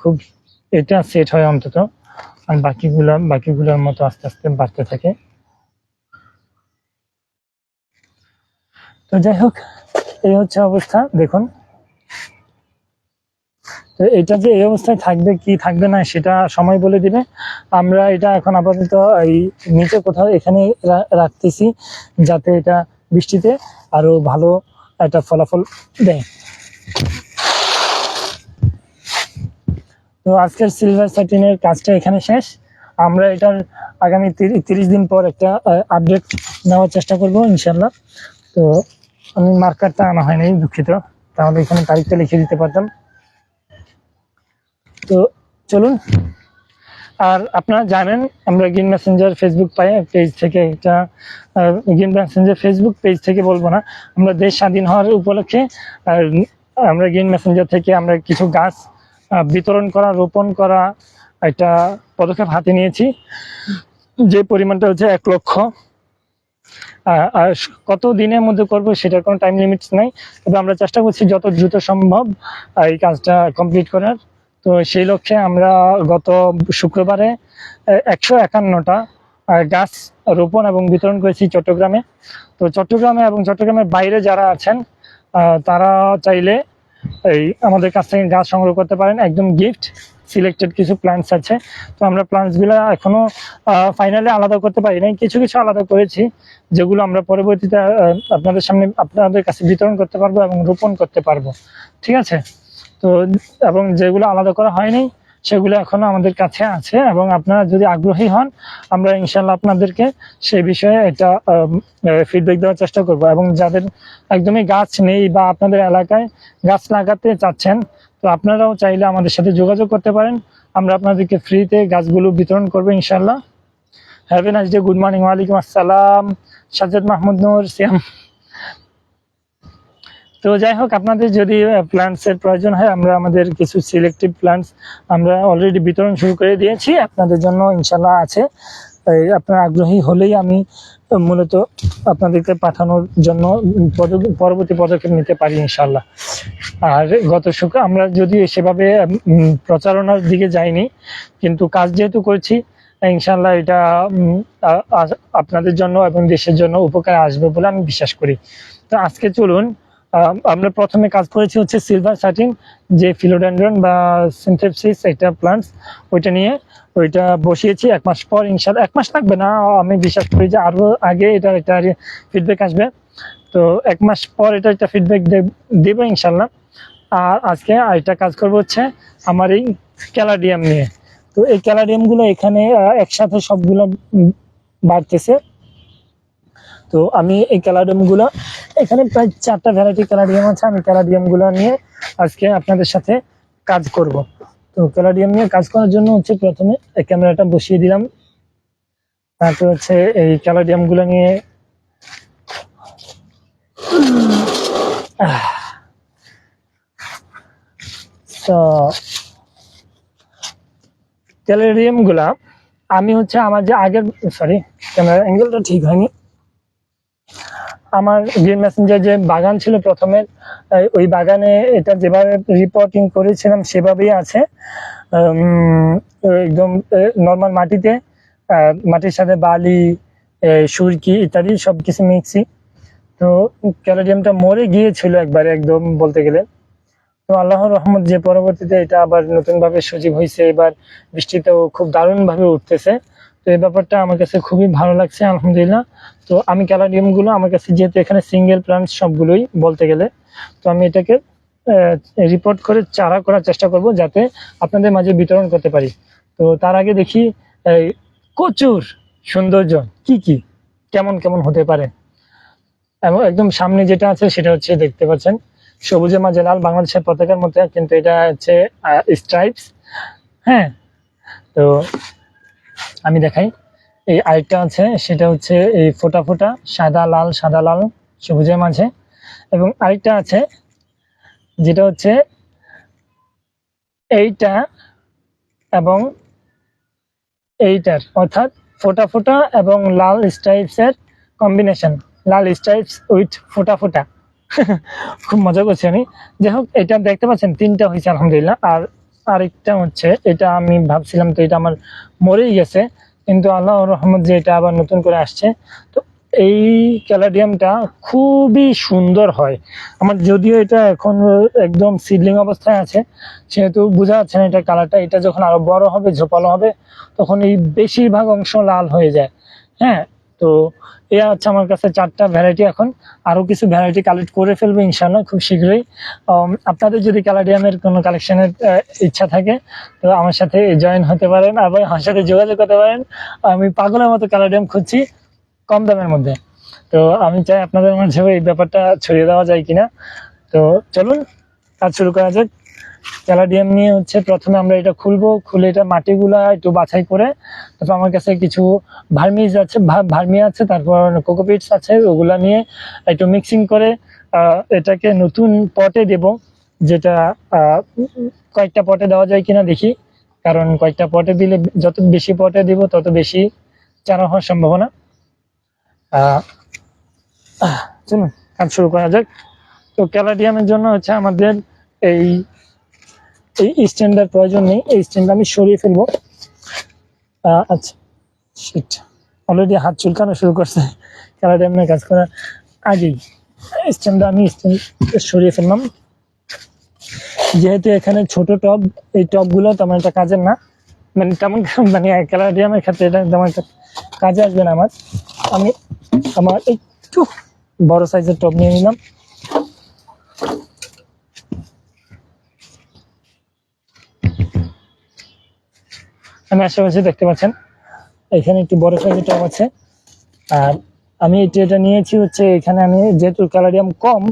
খুব এটা সেট হয় অন্তত, আর বাকিগুলোর মতো আস্তে আস্তে বাড়তে থাকে। তো যাই হোক, এই হচ্ছে অবস্থা দেখুন। তো এটা যে এই অবস্থায় থাকবে কি থাকবে না সেটা সময় বলে দিবে। আমরা এটা এখন আপাতত এই নিচে কোথাও এখানে রাখতেছি, যাতে এটা বৃষ্টিতে আরো ভালো একটা ফলাফল দেয়। তো আজকের সিলভার স্যাটিনের কাজটা এখানে শেষ। আমরা এটার আগামী 30 দিন পর একটা আপডেট নেওয়ার চেষ্টা করব ইনশাল্লাহ। তো আমি মার্কারটা আনা হয় নাই, দুঃখিত, তাহলে এখানে তারিখটা লিখে দিতে পারতাম। তো চলুন। আর আপনারা জানেন আমরা গ্রিন মেসেঞ্জার ফেসবুক পেজ থেকে একটা গ্রিন মেসেঞ্জার ফেসবুক পেজ থেকে বলবো না, আমরা দেশ স্বাধীন হওয়ার উপলক্ষে আমরা গ্রিন মেসেঞ্জার থেকে আমরা কিছু গাছ বিতরণ করা, রোপণ করা একটা পদক্ষেপ হাতে নিয়েছি, যে পরিমাণটা হচ্ছে 1 লক্ষ। আর কত দিনের মধ্যে করবো সেটার কোনো টাইম লিমিটস নাই, তবে আমরা চেষ্টা করছি যত দ্রুত সম্ভব এই কাজটা কমপ্লিট করার। তো সেই লক্ষ্যে আমরা গত শুক্রবারে 151টা গাছ রোপণ এবং বিতরণ করেছি চট্টগ্রামে। তো চট্টগ্রামে এবং চট্টগ্রামের বাইরে যারা আছেন তারা চাইলে এই আমাদের কাছ থেকে গাছ সংগ্রহ করতে পারেন, একদম গিফট সিলেক্টেড কিছু প্ল্যান্টস আছে। তো আমরা প্ল্যান্টসগুলো এখনো ফাইনালি আলাদা করতে পারি নাই, কিছু কিছু আলাদা করেছি, যেগুলো আমরা পরবর্তীতে আপনাদের সামনে আপনাদের কাছে বিতরণ করতে পারবো এবং রোপণ করতে পারবো, ঠিক আছে। তো এবং যেগুলো আলাদা করা হয়নি সেগুলো এখনো আমাদের কাছে আছে, এবং আপনারা যদি আগ্রহী হন আমরা ইনশাল্লাহ আপনাদেরকে সেই বিষয়ে একটা ফিডব্যাক দেওয়ার চেষ্টা করব। এবং যাদের একদমই গাছ নেই বা আপনাদের এলাকায় গাছ লাগাতে চাচ্ছেন, তো আপনারাও চাইলে আমাদের সাথে যোগাযোগ করতে পারেন, আমরা আপনাদেরকে ফ্রিতে গাছগুলো বিতরণ করবো ইনশাল্লাহ। Have a nice day, good morning. ওয়ালাইকুম আসসালাম, সাজ্জাদ মাহমুদ নূর সিয়াম। তো যাই হোক, আপনাদের যদি প্ল্যান্টসের প্রয়োজন হয়, আমরা আমাদের কিছু সিলেক্টিভ প্ল্যান্টস আমরা অলরেডি বিতরণ শুরু করে দিয়েছি, আপনাদের জন্য ইনশাল্লাহ আছে। আপনারা আগ্রহী হলেই আমি মূলত আপনাদেরকে পাঠানোর জন্য পরবর্তী পদক্ষেপ নিতে পারি ইনশাল্লাহ। আর গত শুক্র আমরা যদিও সেভাবে প্রচারণার দিকে যাইনি, কিন্তু কাজ যেহেতু করছি ইনশাল্লাহ এটা আপনাদের জন্য এবং দেশের জন্য উপকারে আসবে বলে আমি বিশ্বাস করি। তো আজকে চলুন, আমরা প্রথমে কাজ করেছি হচ্ছে সিলভার স্যাটিন, যে ফিলোডেন্ড্রন বা সিনথেপসিস একটা প্লান্টস, ওইটা নিয়ে ওইটা বসিয়েছি। 1 মাস পর ইনশাল্লাহ, 1 মাস লাগবে না, আমি বিশ্বাস করি যে আরো আগে এটা একটা ফিডব্যাক আসবে। তো 1 মাস পর এটা একটা ফিডব্যাক দেবো ইনশাল্লাহ। আর আজকে আরেকটা কাজ করবো হচ্ছে আমার এই ক্যালাডিয়াম নিয়ে। তো এই ক্যালাডিয়ামগুলো এখানে একসাথে সবগুলো বাড়তেছে। তো আমি এই ক্যালাডিয়ামগুলো, এখানে প্রায় 4টা ভ্যারাইটি ক্যালাডিয়াম আছে, আমি ক্যালাডিয়ামগুলো নিয়ে আজকে আপনাদের সাথে কাজ করব। তো ক্যালাডিয়াম নিয়ে কাজ করার জন্য হচ্ছে প্রথমে ক্যামেরাটা বসিয়ে দিলাম, তারপর হচ্ছে এই ক্যালাডিয়ামগুলো নিয়ে ক্যালাডিয়ামগুলা আমি হচ্ছে আমার যে আগের, সরি ক্যামেরা অ্যাঙ্গেলটা ঠিক হয়নি, আমার গ্রিন মেসেঞ্জার যে বাগান ছিল প্রথমে, ওই বাগানে এটা যেভাবে রিপোর্টিং করেছিলাম সেভাবেই আছে, একদম নর্মাল মাটিতে, মাটির সাথে বালি, সুরকি ইত্যাদি সবকিছু মিক্সি। তো ক্যালোডিয়ামটা মরে গিয়েছিল একবারে একদম বলতে গেলে। তো আল্লাহর রহমত যে পরবর্তীতে এটা আবার নতুন ভাবে সজীব হয়েছে, এবার বৃষ্টিতেও খুব দারুণ ভাবে উঠতেছে। তো এই ব্যাপারটা আমার কাছে খুবই ভালো লাগছে আলহামদুলিল্লাহ। তো আমি ক্যালাডিয়াম গুলো আমার কাছে যেহেতু এখানে সিঙ্গেল প্লান্ট সবগুলোই বলতে গেলে, তো আমি এটাকে রিপোর্ট করে চারা করার চেষ্টা করব যাতে আপনাদের মাঝে বিতরণ করতে পারি। তো তার আগে দেখি কচুর সৌন্দর্য কি কি কেমন কেমন হতে পারে। এবং একদম সামনে যেটা আছে সেটা হচ্ছে দেখতে পাচ্ছেন সবুজের মাঝে লাল, বাংলাদেশের পতাকার মতো, কিন্তু এটা হচ্ছে স্ট্রাইপস। হ্যাঁ, তো আমি দেখাই। এই আরেকটা আছে, সেটা হচ্ছে এই ফোটা ফোটা সাদা লাল সবুজের মাঝে। এবং আরেকটা আছে যেটা হচ্ছে এইটা এবং এইটার, অর্থাৎ ফোটা ফোটা এবং লাল স্ট্রাইপস এর কম্বিনেশন, লাল স্ট্রাইপস উইথ ফোটা ফোটা। খুব মজা করছি আমি। যাই হোক, এটা দেখতে পাচ্ছেন তিনটা হয়েছে আলহামদুলিল্লাহ। আর আরেকটা হচ্ছে, এটা আমি ভাবছিলাম তো এটা আমার মরেই গেছে, কিন্তু আল্লাহর রহমত যে এটা আবার নতুন করে আসছে। তো এই ক্যালাডিয়ামটা খুবই সুন্দর হয় আমার, যদিও এটা এখন একদম সিডলিং অবস্থায় আছে, সেহেতু বোঝা যাচ্ছে না এটা কালারটা। এটা যখন আরো বড় হবে, ঝোপালো হবে, তখন এই বেশিরভাগ অংশ লাল হয়ে যায়। হ্যাঁ, তো এ হচ্ছে আমার কাছে 4টা ভ্যারাইটি। এখন আরো কিছু ভ্যারাইটি কালেক্ট করে ফেলবো ইনশাআল্লাহ খুব শীঘ্রই। আপনাদের যদি ক্যালাডিয়ামের কোনো কালেকশনের ইচ্ছা থাকে, তো আমার সাথে জয়েন হতে পারেন, আবার আমার সাথে যোগাযোগ করতে পারেন। আমি পাগলের মতো ক্যালাডিয়াম খুঁজছি কম দামের মধ্যে। তো আমি চাই আপনাদের মাঝে এই ব্যাপারটা ছড়িয়ে দেওয়া যায় কিনা। তো চলুন কাজ শুরু করা যাক। ক্যালাডিয়াম নিয়ে হচ্ছে প্রথমে আমরা এটা খুলবো, খুলে এটা মাটিগুলা একটু বাছাই করে, তারপর আমার কাছে কিছু ভার্মি আছে, তারপর কোকোপিটস আছে, ওগুলা নিয়ে একটু মিক্সিং করে এটাকে নতুন পটে দেব। যেটা কয়েকটা পটে দেওয়া যায় কিনা দেখি, কারণ কয়েকটা পটে দিলে, যত বেশি পটে দিব তত বেশি চারা হওয়ার সম্ভাবনা। চলুন কাজ শুরু করা যাক। তো ক্যালাডিয়ামের জন্য হচ্ছে আমাদের এই স্ট্যান্ডের প্রয়োজন নেই। এই স্ট্যান্ড আমি সরিয়ে ফেলবো। আচ্ছা, শিট, অলরেডি হাত চুলকানো শুরু করছে ক্যালাডিয়ামের কাজ করার আগেই। স্ট্যান্ডটা আমি সরিয়ে ফেললাম, যেহেতু এখানে ছোট টব, এই টবগুলো তেমন একটা কাজের না, মানে তেমন মানে ক্যালাডিয়ামের ক্ষেত্রে এটা তেমন একটা কাজে আসবে না আমার। আমি আমার একটু বড় সাইজের টব নিয়ে নিলাম। আমি আশেপাশে দেখতে পাচ্ছেন এখানে একটু বড় সাইজের টব আছে। আর আমি এটা নিয়েছি হচ্ছে, এখানে আমি যেহেতু ক্যালাডিয়াম কম,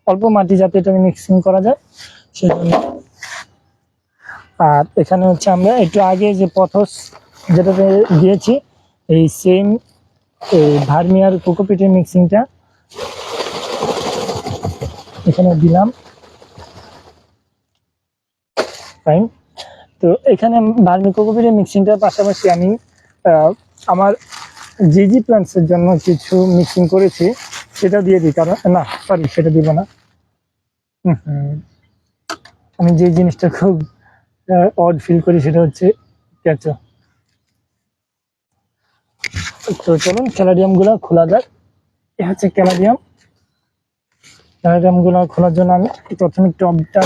অল্প মাটি যাতে এটা মিক্সিং করা যায় সেজন্য। আর এখানে হচ্ছে আমরা একটু আগে যে পথস যেটাতে দিয়েছি, এই সেম এই ভার্মি আর কোকোপিটের মিক্সিংটা এখানে দিলাম। ফাইন। তো এখানে ভার্মি কোকোপিটের মিক্সিংটার পাশাপাশি আমি আমার জি প্ল্যান্টসের জন্য কিছু মিক্সিং করেছি, সেটা দিয়ে দিই। কারণ না, সরি, সেটা দিব না। আমি যে জিনিসটা খুব অড ফিল করি সেটা হচ্ছে কেঁচো। তো চলুন ক্যালাডিয়াম গুলো খোলা যাক। এ হচ্ছে ক্যালাডিয়াম গুলো খোলার জন্য আমি প্রথমে টবটা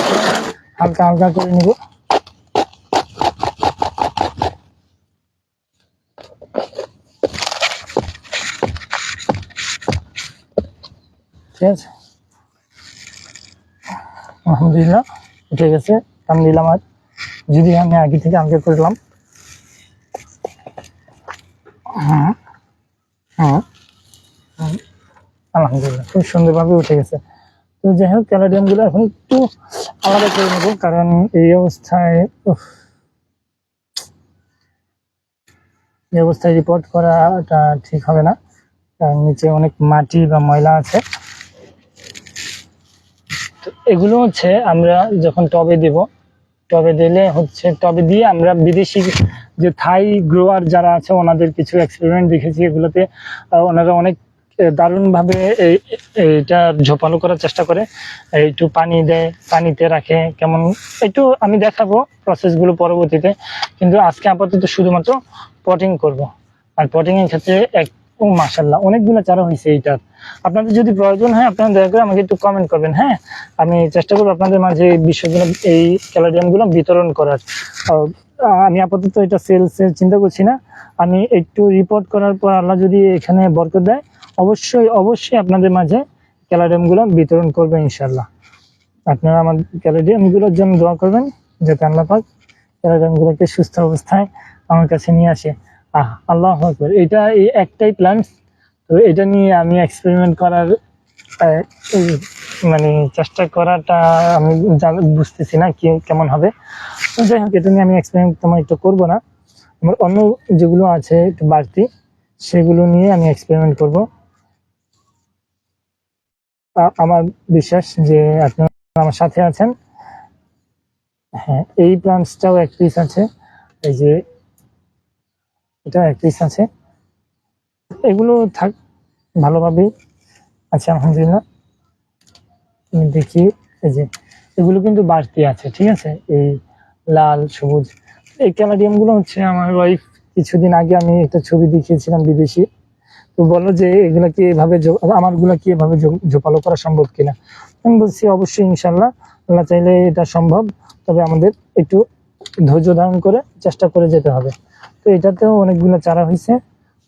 হালকা হালকা করে নিব। ঠিক আছে, আলহামদুলিল্লাহ উঠে গেছে। আমি দিলাম, আর যদি আমি আগে থেকে হালকা করলাম। আলহামদুলিল্লাহ খুব সুন্দরভাবে উঠে গেছে। তো যাই হোক, ক্যালাডিয়াম গুলো এখন একটু আলাদা করে নেবো, কারণ এই অবস্থায় রিপোর্ট করাটা ঠিক হবে না, কারণ নিচে অনেক মাটি বা ময়লা আছে। তো এগুলো হচ্ছে আমরা যখন টবে দিব, টবে দিলে হচ্ছে, টবে দিয়ে আমরা বিদেশি যে থাই গ্রোয়ার যারা আছে ওনাদের কিছু এক্সপেরিমেন্ট দেখেছি, এগুলোতে ওনারা অনেক দারুণভাবে এইটা ঝোপালো করার চেষ্টা করে। একটু পানি দেয়, পানিতে রাখে, কেমন একটু আমি দেখাবো প্রসেসগুলো পরবর্তীতে। কিন্তু আজকে আপাতত শুধুমাত্র পটিং করব। আর পটিং এর ক্ষেত্রে মাশাআল্লাহ অনেকগুলো চারা হয়েছে এইটার। আপনাদের যদি প্রয়োজন হয়, আপনারা দয়া করে আমাকে একটু কমেন্ট করবেন। হ্যাঁ, আমি চেষ্টা করবো আপনাদের মাঝে এই বিষয়গুলো, এই ক্যালাডিয়াম গুলো বিতরণ করার। আমি আপাতত এটা সেলসের চিন্তা করছি না। আমি একটু রিপোর্ট করার পর আল্লাহ যদি এখানে বরকত দেয়, অবশ্যই আপনাদের মাঝে ক্যালাডিয়াম গুলো বিতরণ করবেন ইনশাল্লাহ। আপনারা আমার ক্যালাডিয়াম গুলোর জন্য দোয়া করবেন, যাতে আল্লাহ পাক ক্যালাডিয়াম গুলোকে সুস্থ অবস্থায় আমার কাছে নিয়ে আসে। আল্লাহু আকবার। এটা এই একটাই প্ল্যান্ট, তো এটা নিয়ে আমি এক্সপেরিমেন্ট করার মানে চেষ্টা করাটা আমি বুঝতেছি না কেমন হবে। তো যাই হোক, এটা নিয়ে আমি এক্সপেরিমেন্ট তেমন একটু করবো না। আমার অন্য যেগুলো আছে একটু বাড়তি সেগুলো নিয়ে আমি এক্সপেরিমেন্ট করব। আমার বিশ্বাস যে আপনারা আমার সাথে আছেন। হ্যাঁ, এই প্লান্টসটাও এক পিস আছে, এই যে এটা এক পিস আছে, এগুলো থাক ভালোভাবেই আছে আলহামদুলিল্লাহ। আমি দেখি এই যে এগুলো কিন্তু বাড়তি আছে, ঠিক আছে, এই লাল সবুজ। এই ক্যানাডিয়াম গুলো হচ্ছে আমার ওয়াইফ কিছুদিন আগে আমি একটা ছবি দেখিয়েছিলাম বিদেশি, তো বললো যে এগুলা কি এভাবে আমার গুলা কি এভাবে ঝোপালো করা সম্ভব কিনা। আমি বলছি অবশ্যই ইনশাল্লাহ, আল্লাহ চাইলে এটা সম্ভব, তবে আমাদের একটু ধৈর্য ধারণ করে চেষ্টা করে যেতে হবে। তো এটাতেও অনেকগুলো চারা হয়েছে,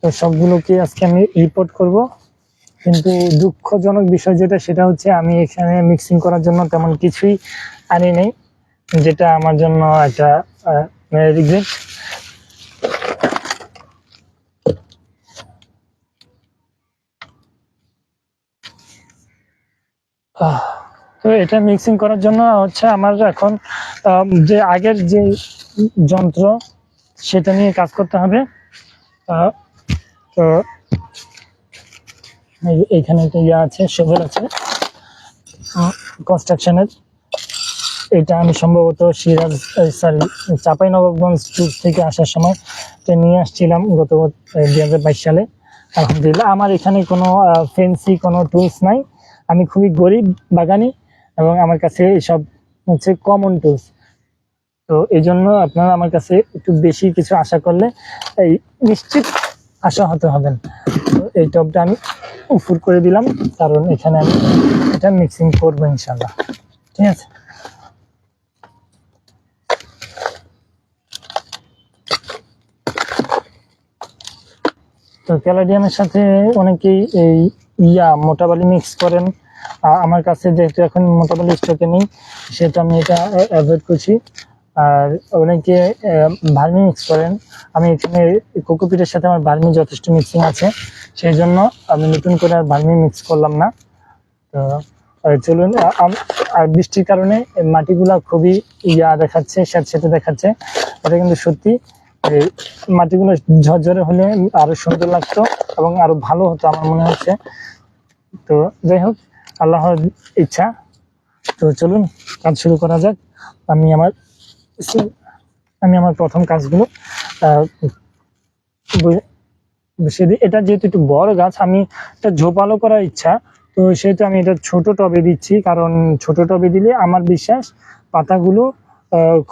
তো সবগুলোকে আজকে আমি রিপোর্ট করব। কিন্তু দুঃখজনক বিষয় যেটা, সেটা হচ্ছে আমি এখানে মিক্সিং করার জন্য তেমন কিছুই আনি নেই, যেটা আমার জন্য একটা রিগ্রেট। তো এটা মিক্সিং করার জন্য হচ্ছে আমার এখন যে আগের যে যন্ত্র সেটা নিয়ে কাজ করতে হবে। তো এইখানে একটা ইয়ে আছে, শোভেল আছে কনস্ট্রাকশনের। এটা আমি সম্ভবত সিরাজ সরি চাঁপাইনবাবগঞ্জ ট্যুর থেকে আসার সময় এটা নিয়ে আসছিলাম গত 2022 সালে। আলহামদুলিল্লাহ আমার এখানে কোনো ফেন্সি কোনো টুলস নাই, আমি খুবই গরিব বাগানি এবং আমার কাছে এসব হচ্ছে কমন টুলস। তো এই জন্য আপনারা আমার কাছে একটু বেশি কিছু আশা করলে এই নিশ্চিত আশাহত হবেন। তো এই টবটা আমি উফুর করে দিলাম, কারণ এখানে আমি এটা মিক্সিং করবো ইনশাল্লাহ, ঠিক আছে। তো ক্যালাডিয়ামের সাথে অনেকেই এই মোটা বালি মিক্স করেন, আমার কাছে যেহেতু এখন মোটা বালি স্টকে নেই সেহেতু আমি এটা অ্যাভয়েড করছি। আর অনেকে ভার্মি মিক্স করেন, আমি এখানে কোকোপিটের সাথে আমার ভার্মি যথেষ্ট মিক্সিং আছে, সেই জন্য আমি নতুন করে আর ভার্মি মিক্স করলাম না। তো চলুন, আর বৃষ্টির কারণে মাটিগুলা খুবই দেখাচ্ছে, স্যাঁতস্যাঁতে দেখাচ্ছে। এটা কিন্তু সত্যি এই মাটিগুলো ঝরঝরে হলে আরো সুন্দর লাগতো এবং আরো ভালো হতো আমার মনে হচ্ছে। তো যাই হোক, আল্লাহর ইচ্ছা। তো চলুন কাজ শুরু করা যাক। আমি আমার প্রথম কাজগুলো এটা যেহেতু একটু বড় গাছ, আমি এটা ঝোপালো করার ইচ্ছা, তো সেহেতু আমি এটা ছোট টবে দিচ্ছি, কারণ ছোট টবে দিলে আমার বিশ্বাস পাতাগুলো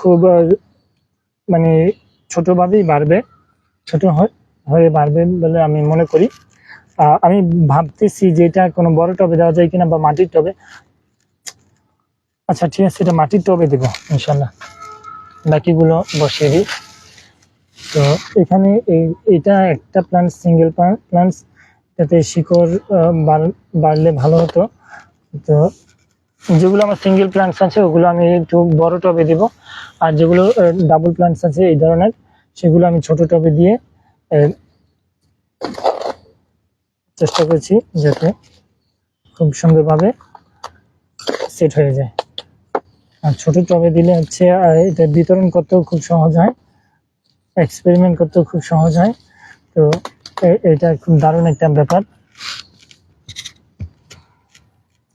খুব মানে ছোটভাবেই বাড়বে, ছোট হয়ে বাড়বে বলে আমি মনে করি। আমি ভাবতেছি যে এটা কোনো বড় টবে দেওয়া যায় কিনা বা মাটির টবে। আচ্ছা ঠিক আছে, এটা মাটির টবে দেবো ইনশাল্লাহ, বাকিগুলো বসিয়ে দিই। তো এখানে এটা একটা প্লান্ট, সিঙ্গেল প্লান্টস, যাতে শিকড় বাড়লে ভালো হতো। তো যেগুলো আমার সিঙ্গেল প্লান্টস আছে ওগুলো আমি একটু বড় টবে দেব, আর যেগুলো ডাবল প্লান্টস আছে এই ধরনের সেগুলো আমি ছোট টবে দিয়ে চেষ্টা করছি যাতে খুব সুন্দরভাবে সেট হয়ে যায়। আর ছোট টবে দিলে হচ্ছে এটা বিতরণ করতেও খুব সহজ হয়, এক্সপেরিমেন্ট করতেও খুব সহজ হয়। তো এটা খুব দারুণ একটা ব্যাপার।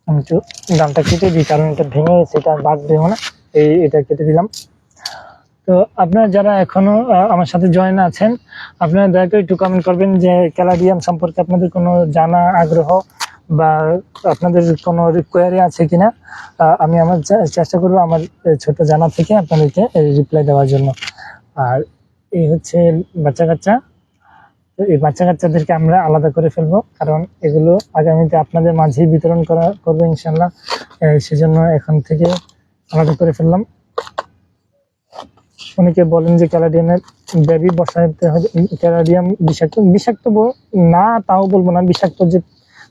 আমি একটু ডালটা কেটে দিই, কারণ এটা ভেঙে গেছে, এটা বাদ দেবো না, এটা কেটে দিলাম। তো আপনারা যারা এখনো আমার সাথে জয়েন আছেন, আপনারা দয়া করে একটু কমেন্ট করবেন যে ক্যালাডিয়াম সম্পর্কে আপনাদের কোনো জানা আগ্রহ বা আপনাদের কোনো কোয়ারি আছে কিনা। আমি আমার চেষ্টা করবো আমার ছোট জানা থেকে আপনাদেরকে রিপ্লাই দেওয়ার জন্য। আর এই হচ্ছে বাচ্চা কাচ্চা, তো এই বাচ্চা কাচ্চাদেরকে আমরা আলাদা করে ফেলবো, কারণ এগুলো আগামীতে আপনাদের মাঝেই বিতরণ করবো ইনশাল্লাহ, সেজন্য এখন থেকে আলাদা করে ফেললাম। অনেকে বলেন যে ক্যালাডিয়ামের বেবি বসাতে হবে, ক্যালাডিয়াম বিষাক্ত না তাও বলবো না, বিষাক্ত যে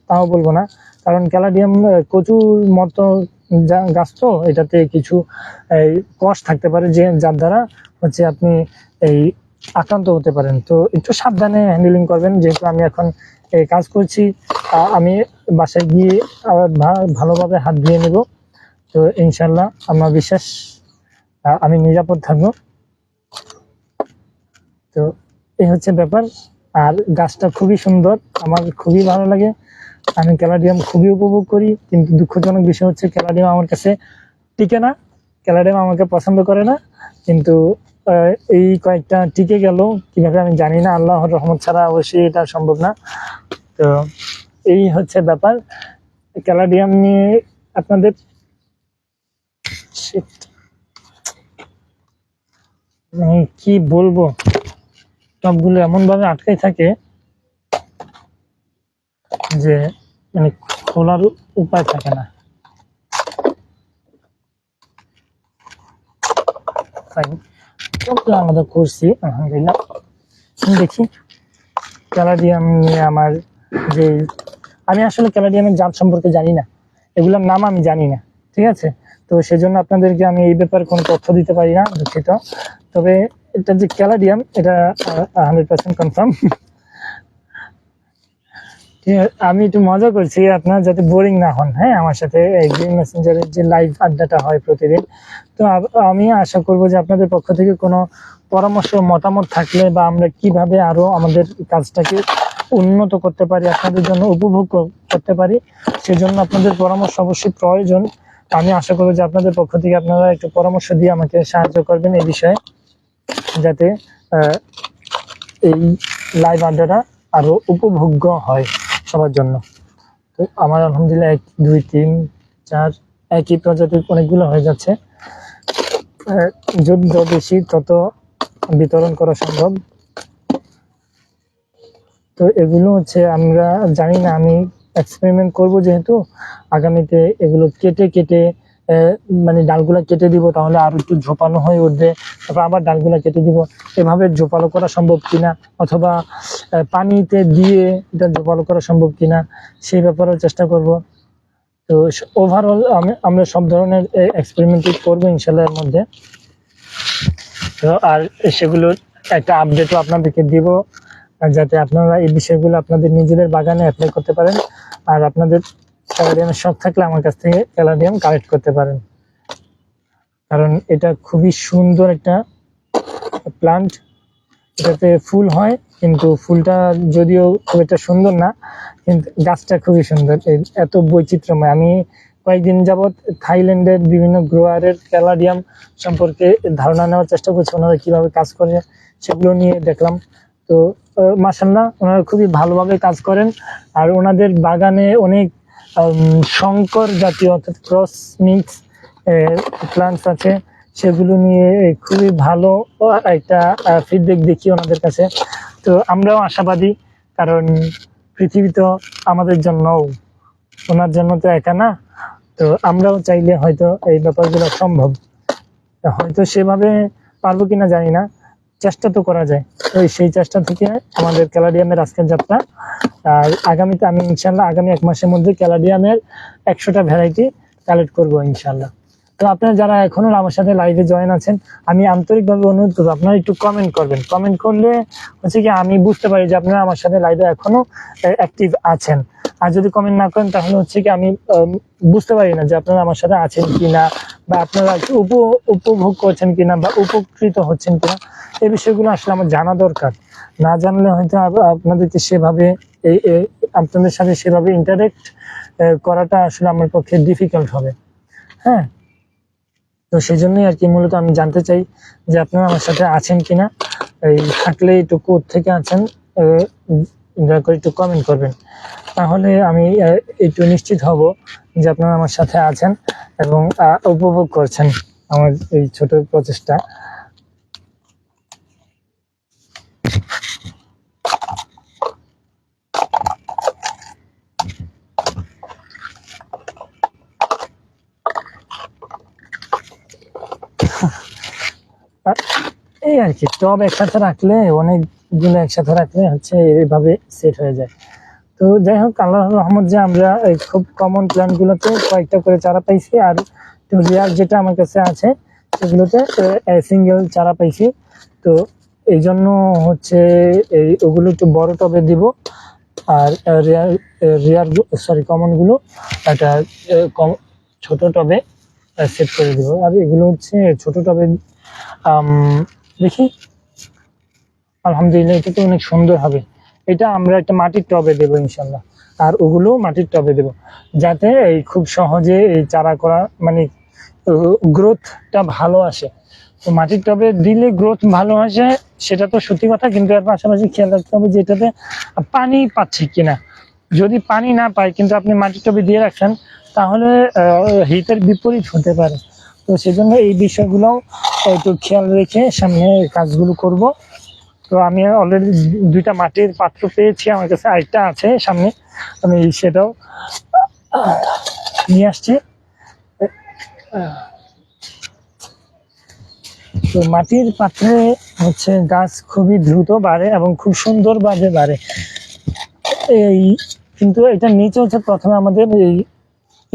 তাও বলবো না, কারণ ক্যালাডিয়াম কচুর মতো গাছ, তো এটাতে কিছু কষ থাকতে পারে যে যার দ্বারা হচ্ছে আপনি এই আক্রান্ত হতে পারেন। তো একটু সাবধানে হ্যান্ডেলিং করবেন, যেহেতু আমি এখন কাজ করছি, আমি বাসায় গিয়ে ভালোভাবে হাত ধুয়ে নেব। তো ইনশাল্লাহ আমার বিশ্বাস আমি নিরাপদ থাকবো। তো এই হচ্ছে ব্যাপার। আর গাছটা খুবই সুন্দর, আমার খুবই ভালো লাগে, আমি ক্যালাডিয়াম খুবই উপভোগ করি। কিন্তু দুঃখজনক বিষয় হচ্ছে ক্যালাডিয়াম আমার কাছে টিকে না, ক্যালাডিয়াম আমাকে পছন্দ করে না। কিন্তু এই কয়েকটা টিকে গেল কিভাবে আমি জানি না, আল্লাহর রহমত ছাড়া অবশ্যই এটা সম্ভব না। তো এই হচ্ছে ব্যাপার ক্যালাডিয়াম নিয়ে আপনাদের। কি বলবো, সবগুলো এমন ভাবে আটকাই থাকে যে মানে খোলার উপায় থাকে না। আলাদা করছি আলহামদুলিল্লাহ। দেখি ক্যালাডিয়াম নিয়ে আমার যে, আমি আসলে ক্যালাডিয়ামের জাত সম্পর্কে জানি না, এগুলোর নাম আমি জানি না, ঠিক আছে। তো সেজন্য আপনাদেরকে আমি এই ব্যাপারে কোনো তথ্য দিতে পারি না, দুঃখিত। তবে এটা যে ক্যালাডিয়াম এটা 100% কনফার্ম। আমি একটু মজা করছি, আপনার যাতে বোরিং না হন, হ্যাঁ, আমার সাথে গ্রিন মেসেঞ্জারের যে লাইভ আড্ডাটা হয় প্রতিদিন। তো আমি আশা করব যে আপনাদের পক্ষ থেকে কোনো পরামর্শ মতামত থাকলে, বা আমরা কিভাবে আরো আমাদের কাজটাকে উন্নত করতে পারি, আপনাদের জন্য উপভোগ করতে পারি, সেজন্য আপনাদের পরামর্শ অবশ্যই প্রয়োজন। আমি আশা করব যে আপনাদের পক্ষ থেকে আপনারা একটু পরামর্শ দিয়ে আমাকে সাহায্য করবেন এই বিষয়ে, যাতে এই লাইভ আড্ডাটা আরো উপভোগ্য হয় সবার জন্য। তো আমার আলহামদুলিল্লাহ 1 2 3 4 একই প্রজাতির অনেকগুলো হয়ে যাচ্ছে, যত বেশি তত বিতরণ করা সম্ভব। তো এগুলো হচ্ছে আমরা জানি না, আমি এক্সপেরিমেন্ট করব যেহেতু, আগামীতে এগুলো কেটে কেটে মানে ডালগুলা কেটে দিব, তাহলে আর একটু ঝোপালো হয়ে উঠবে, তারপর আবার ডালগুলা কেটে দিব। এভাবে ঝোপালো করা সম্ভব কিনা, অথবা পানিতে দিয়ে এটা ঝোপালো করা সম্ভব কিনা, সেই ব্যাপারেও চেষ্টা করব। তো ওভারঅল আমরা সব ধরনের এক্সপেরিমেন্টই করবো ইনশাল্লাহ এর মধ্যে। তো আর সেগুলোর একটা আপডেটও আপনাদেরকে দিব, যাতে আপনারা এই বিষয়গুলো আপনাদের নিজেদের বাগানে অ্যাপ্লাই করতে পারেন। আর আপনাদের ক্যালাডিয়ামের শখ থাকলে আমার কাছ থেকে ক্যালাডিয়াম কালেক্ট করতে পারেন, কারণ এটা খুবই সুন্দর একটা প্লান্ট। এটাতে ফুল হয়, কিন্তু ফুলটা যদিও খুব একটা সুন্দর না, কিন্তু গাছটা খুবই সুন্দর, এত বৈচিত্র্যময়। আমি কয়েকদিন যাবৎ থাইল্যান্ডের বিভিন্ন গ্রোয়ারের ক্যালাডিয়াম সম্পর্কে ধারণা নেওয়ার চেষ্টা করছি, ওনারা কিভাবে কাজ করে সেগুলো নিয়ে দেখলাম। তো মাশাআল্লাহ ওনারা খুবই ভালোভাবে কাজ করেন। আর ওনাদের বাগানে অনেক সংকর জাতীয় অর্থাৎ ক্রস মিক্স প্লান্টস আছে, সেগুলো নিয়ে খুবই ভালো একটা ফিডব্যাক দেখি ওনাদের কাছে। তো আমরাও আশাবাদী, কারণ পৃথিবী তো আমাদের জন্য, ওনার জন্য তো একা না। তো আমরাও চাইলে হয়তো এই ব্যাপারগুলো সম্ভব, হয়তো সেভাবে পারবো কিনা জানি না, চেষ্টা তো করা যায়। তো সেই চেষ্টা থেকে আমাদের ক্যালাডিয়ামের আজকের যাত্রা। আর আগামীতে আমি ইনশাল্লাহ আগামী 1 মাসের মধ্যে ক্যালাডিয়ামের 100টা ভ্যারাইটি কালেক্ট করবো ইনশাল্লাহ। তো আপনারা যারা এখনো আমার সাথে লাইভে জয়েন আছেন, আমি আন্তরিকভাবে অনুরোধ করবো আপনারা একটু কমেন্ট করবেন। কমেন্ট করলে হচ্ছে কি আমি বুঝতে পারি যে আপনারা আমার সাথে লাইভে এখনো অ্যাক্টিভ আছেন। আর যদি কমেন্ট না করেন তাহলে হচ্ছে কি আমি বুঝতে পারি না যে আপনারা আমার সাথে আছেন কিনা, বা আপনারা উপভোগ করছেন কিনা, বা উপকৃত হচ্ছেন কিনা। এই বিষয়গুলো আসলে আমার জানা দরকার। না জানলে হয়তো আপনাদেরকে সেভাবে আপনাদের সাথে সেভাবে ইন্টারেক্ট করাটা আসলে আমার পক্ষে ডিফিকাল্ট হবে। হ্যাঁ, তো সেই জন্যই আর কি মূলত আমি জানতে চাই যে আপনারা আমার সাথে আছেন কিনা। এই থাকলে একটু কোত্থেকে আছেন দয়া করে একটু কমেন্ট করবেন, তাহলে আমি একটু নিশ্চিত হব যে আপনারা আমার সাথে আছেন এবং উপভোগ করছেন আমার এই ছোট প্রচেষ্টা। এই আর কি, টব একসাথে রাখলে, অনেকগুলো একসাথে রাখলে হচ্ছে এইভাবে সেট হয়ে যায়। তো যাই হোক, আল্লাহর রহমত যে আমরা খুব কমন প্ল্যান্ট গুলোতে কয়েকটা করে চারা পাইছি, আর রিয়ার যেটা আমার কাছে আছে সেগুলোতে সিঙ্গেল চারা পাইছি। তো এই জন্য হচ্ছে ওগুলো একটু বড় টবে দিব, আর রিয়ার কমন গুলো একটা ছোট টবে সেট করে দিব। আর এগুলো হচ্ছে ছোট টবে দেখি আলহামদুলিল্লাহ, এটা তো অনেক সুন্দর হবে। এটা আমরা একটা মাটির টবে দেবো ইনশাল্লাহ, আর ওগুলো মাটির টবে দেবো, যাতে এই খুব সহজে এই চারা করা মানে গ্রোথটা ভালো আসে। তো মাটির টবে দিলে গ্রোথ ভালো আসে, সেটা তো সত্যি কথা, কিন্তু এর পাশাপাশি খেয়াল রাখতে হবে যে এটাতে পানি পাচ্ছে কিনা। যদি পানি না পায় কিন্তু আপনি মাটির টবে দিয়ে রাখছেন, তাহলে হিতের বিপরীত হতে পারে। তো সেজন্য এই বিষয়গুলো একটু খেয়াল রেখে সামনে কাজগুলো করব। তো আমি অলরেডি 2টা মাটির পাত্র পেয়েছি, আমার কাছে আরেকটা আছে সামনে, আমি সেটাও নিয়ে আসছি। তো মাটির পাত্রে হচ্ছে গাছ খুবই দ্রুত বাড়ে এবং খুব সুন্দরভাবে বাড়ে। এই কিন্তু এটা নিচে হচ্ছে প্রথমে আমাদের এই